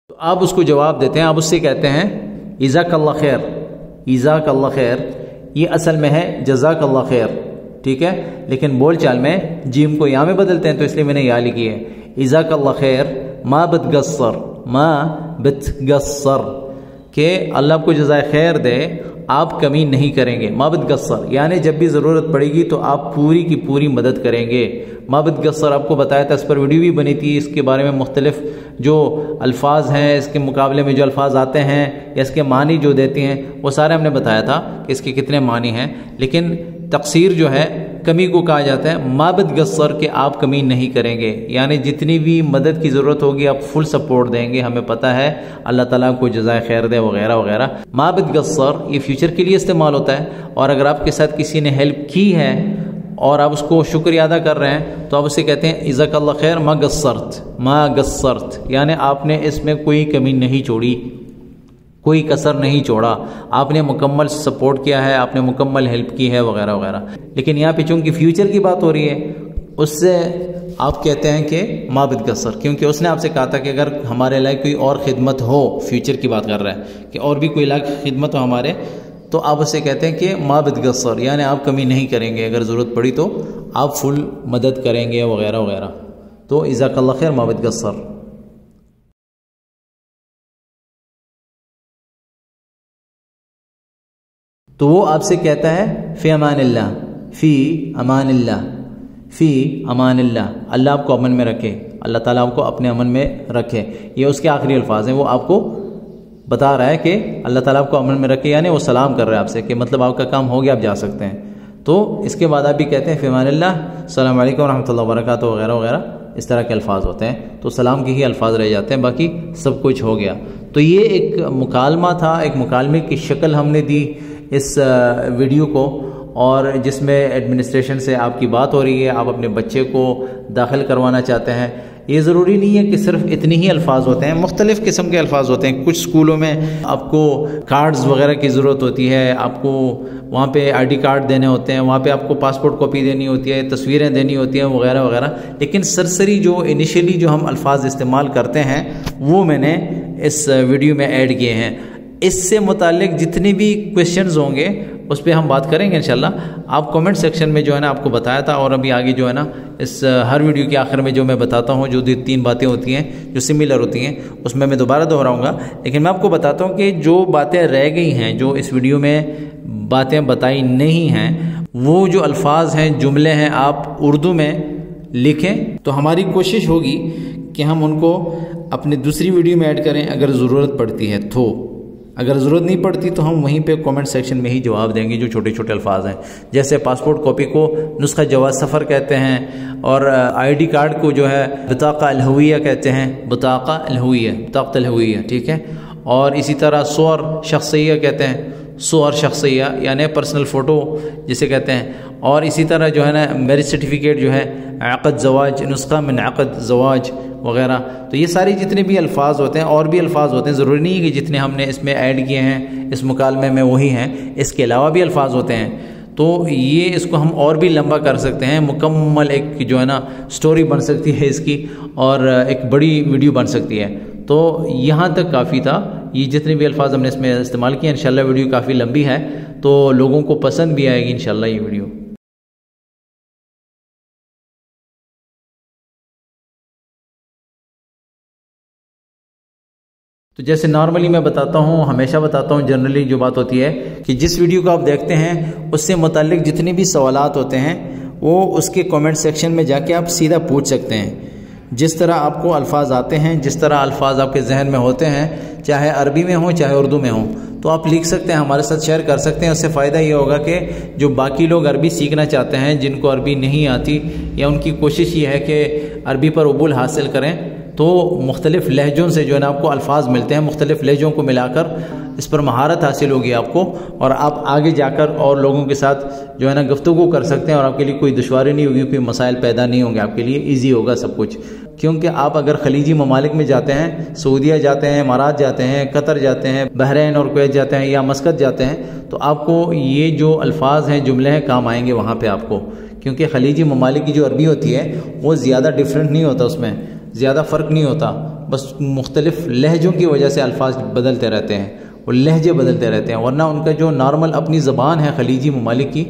تو آپ اس کو جواب دیتے ہیں، آپ اس سے کہتے ہیں جزاک اللہ خیر. جزاک اللہ خیر یہ اصل میں ہے جزاک اللہ خیر. ٹھیک ہے، لیکن بول چال میں جیم کو یا میں بدلتے ہیں، تو اس لیے میں نے یا لکھی ہے. جزاک اللہ خیر ما بتقصر، ما بتقصر کہ اللہ آپ کو جزائے خیر دے، آپ کمی نہیں کریں گے. ما بتقصر یعنی جب بھی ضرورت پڑے گی تو آپ پوری کی پوری مدد کریں گے. ما بتقصر آپ کو بتایا تھا، اس پر ویڈیو بھی بنی تھی، اس کے بارے میں مختلف جو الفاظ ہیں، اس کے مقابلے میں جو الفاظ آتے ہیں یا اس کے معنی جو دیتے ہیں وہ سارے ہم نے بتایا تھا کہ اس کے کتنے معنی ہیں. لیکن تقصیر جو ہے کمی کو کہا جاتا ہے. ما بتقصر کہ آپ کمی نہیں کریں گے، یعنی جتنی بھی مدد کی ضرورت ہوگی آپ فل سپورٹ دیں گے. ہمیں پتہ ہے اللہ تعالیٰ کو جزائے خیر دے وغیرہ وغیرہ. ما بتقصر یہ فیوچر کے لیے استعمال ہوتا ہے، اور اگر آپ کے ساتھ کسی نے ہیلپ کی ہے اور آپ اس کو شکریہ ادا کر رہے ہیں تو آپ اسے کہتے ہیں جزاک اللہ خیر ما قصرت. ما قصرت یعنی آپ نے اس میں کوئی کمی نہیں چھوڑی، کوئی کسر نہیں چھوڑا، آپ نے مکمل سپورٹ کیا ہے، آپ نے مکمل ہیلپ کی ہے وغیرہ وغیرہ. لیکن یہاں پہ چونکہ فیوچر کی بات ہو رہی ہے، اس سے آپ کہتے ہیں کہ ما بتقصر، کیونکہ اس نے آپ سے کہا تھا کہ اگر ہمارے لائق کوئی اور خدمت ہو، فیوچر کی بات کر رہا ہے کہ اور بھی کوئی لائق خدمت ہو ہمارے، تو آپ اسے کہتے ہیں کہ ما بتقصر یعنی آپ کمی نہیں کریں گے، اگر ضرورت پڑی تو آپ فل مدد کریں گے وغیرہ وغیرہ. تو جزاک اللہ خیر ما بتقصر. تو وہ آپ سے کہتا ہے فی امان اللہ، فی امان اللہ، فی امان اللہ، اللہ آپ کو امن میں رکھے، اللہ تعالیٰ آپ کو اپنے امن میں رکھے. یہ اس کے آخری الفاظ ہیں. وہ آپ کو بتا رہا ہے کہ اللہ تعالیٰ آپ کو امن میں رکھے، یعنی وہ سلام کر رہا ہے آپ سے کہ مطلب آپ کا کام ہو گیا، آپ جا سکتے ہیں. تو اس کے بعد آپ بھی کہتے ہیں فی امان اللہ، السلام علیکم ورحمۃ اللہ وبرکاتہ وغیرہ وغیرہ. اس طرح کے الفاظ ہوتے ہیں. تو سلام کے ہی الفاظ رہ جاتے ہیں، باقی سب کچھ ہو گیا. تو یہ ایک مکالمہ تھا، ایک مکالمے کی شکل ہم نے دی اس ویڈیو کو، اور جس میں ایڈمنسٹریشن سے آپ کی بات ہو رہی ہے، آپ اپنے بچے کو داخل کروانا چاہتے ہیں. یہ ضروری نہیں ہے کہ صرف اتنی ہی الفاظ ہوتے ہیں، مختلف قسم کے الفاظ ہوتے ہیں. کچھ اسکولوں میں آپ کو کارڈز وغیرہ کی ضرورت ہوتی ہے، آپ کو وہاں پہ آئی ڈی کارڈ دینے ہوتے ہیں، وہاں پہ آپ کو پاسپورٹ کاپی دینی ہوتی ہے، تصویریں دینی ہوتی ہیں وغیرہ وغیرہ. لیکن سرسری جو انیشیلی جو ہم الفاظ استعمال کرتے ہیں وہ میں نے اس ویڈیو میں ایڈ کیے ہیں. اس سے متعلق جتنی بھی کویشچنز ہوں گے اس پہ ہم بات کریں گے انشاءاللہ. آپ کومنٹ سیکشن میں جو ہے نا آپ کو بتایا تھا، اور ابھی آگے جو ہے نا اس ہر ویڈیو کے آخر میں جو میں بتاتا ہوں، جو 3 باتیں ہوتی ہیں جو سملر ہوتی ہیں، اس میں دوبارہ دہراؤں گا. لیکن میں آپ کو بتاتا ہوں کہ جو باتیں رہ گئی ہیں، جو اس ویڈیو میں باتیں بتائی نہیں ہیں، وہ جو الفاظ ہیں، جملے ہیں، آپ اردو میں لکھیں. تو ہماری کوشش ہوگی کہ ہم ان کو اپنے دوسری ویڈیو میں ایڈ کریں اگر ضرورت پڑتی ہے تو. اگر ضرورت نہیں پڑتی تو ہم وہیں پہ کومنٹ سیکشن میں ہی جواب دیں گے. جو چھوٹے چھوٹے الفاظ ہیں، جیسے پاسپورٹ کاپی کو نسخہ جواز سفر کہتے ہیں، اور آئی ڈی کارڈ کو جو ہے بطاقہ الہویہ کہتے ہیں، بطاقہ الہویہ، بطاقہ الہویہ. ٹھیک ہے. اور اسی طرح صور شخصیہ کہتے ہیں، صور شخصیہ یعنی پرسنل فوٹو جسے کہتے ہیں. اور اسی طرح جو ہے نا میرج سرٹیفکیٹ جو ہے، عقد زواج، نسخہ من عقد زواج وغیرہ. تو یہ ساری جتنے بھی الفاظ ہوتے ہیں، اور بھی الفاظ ہوتے ہیں، ضروری نہیں ہے کہ جتنے ہم نے اس میں ایڈ کیے ہیں اس مکالمے میں وہی ہیں، اس کے علاوہ بھی الفاظ ہوتے ہیں. تو تو یہ اس کو ہم اور بھی لمبا کر سکتے ہیں، مکمل ایک جو ہے نا سٹوری بن سکتی ہے اس کی، اور ایک بڑی ویڈیو بن سکتی ہے۔ تو یہاں تک کافی تھا، یہ جتنے بھی الفاظ ہم نے اس میں استعمال کیے، انشاءاللہ ویڈیو کافی لمبی ہے تو لوگوں کو پسند بھی آئے گی انشاءاللہ یہ ویڈیو۔ تو جیسے نارملی میں بتاتا ہوں، ہمیشہ بتاتا ہوں، جنرلی جو بات ہوتی ہے کہ جس ویڈیو کو آپ دیکھتے ہیں اس سے متعلق جتنے بھی سوالات ہوتے ہیں وہ اس کے کومنٹ سیکشن میں جا کے آپ سیدھا پوچھ سکتے ہیں۔ جس طرح آپ کو الفاظ آتے ہیں، جس طرح الفاظ آپ کے ذہن میں ہوتے ہیں، چاہے عربی میں ہوں چاہے اردو میں ہوں، تو آپ لکھ سکتے ہیں، ہمارے ساتھ شیئر کر سکتے ہیں۔ اس سے فائدہ یہ ہوگا کہ جو باقی لوگ عربی سیکھنا چاہتے ہیں، جن کو عربی نہیں آتی یا ان کی کوشش یہ ہے کہ عربی پر عبول حاصل کریں، تو مختلف لہجوں سے جو ہے نا آپ کو الفاظ ملتے ہیں، مختلف لہجوں کو ملا کر اس پر مہارت حاصل ہوگی آپ کو، اور آپ آگے جا کر اور لوگوں کے ساتھ جو ہے نا گفتگو کر سکتے ہیں، اور آپ کے لیے کوئی دشواری نہیں ہوگی، کوئی مسائل پیدا نہیں ہوں گے، آپ کے لیے ایزی ہوگا سب کچھ۔ کیونکہ آپ اگر خلیجی ممالک میں جاتے ہیں، سعودیہ جاتے ہیں، امارات جاتے ہیں، قطر جاتے ہیں، بحرین اور کویت جاتے ہیں یا مسقط جاتے ہیں، تو آپ کو یہ جو الفاظ ہیں، جملے ہیں، کام آئیں گے وہاں پہ آپ کو۔ کیونکہ خلیجی ممالک کی جو عربی ہوتی ہے وہ زیادہ ڈیفرنٹ نہیں ہوتا، اس میں زیادہ فرق نہیں ہوتا، بس مختلف لہجوں کی وجہ سے الفاظ بدلتے رہتے ہیں، وہ لہجے بدلتے رہتے ہیں، ورنہ ان کا جو نارمل اپنی زبان ہے خلیجی ممالک کی،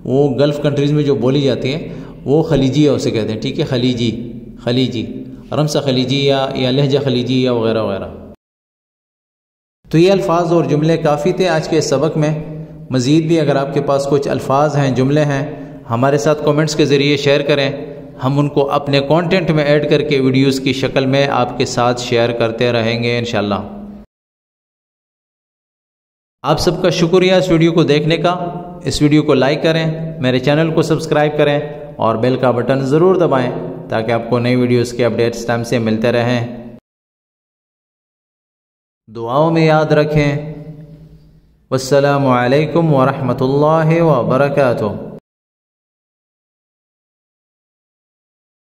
وہ گلف کنٹریز میں جو بولی جاتی ہے وہ خلیجی ہے، اسے کہتے ہیں، ٹھیک ہے، خلیجی رمسا خلیجی یا لہجہ خلیجی یا وغیرہ وغیرہ۔ تو یہ الفاظ اور جملے کافی تھے آج کے سبق میں۔ مزید بھی اگر آپ کے پاس کچھ الفاظ ہیں، جملے ہیں، ہمارے ساتھ کومنٹس کے ذریعے شیئر کریں، ہم ان کو اپنے کانٹینٹ میں ایڈ کر کے ویڈیوز کی شکل میں آپ کے ساتھ شیئر کرتے رہیں گے انشاءاللہ۔ آپ سب کا شکریہ اس ویڈیو کو دیکھنے کا۔ اس ویڈیو کو لائک کریں، میرے چینل کو سبسکرائب کریں اور بیل کا بٹن ضرور دبائیں تاکہ آپ کو نئی ویڈیوز کے اپڈیٹس ٹائم سے ملتے رہیں۔ دعاؤں میں یاد رکھیں۔ والسلام علیکم ورحمۃ اللہ وبرکاتہ۔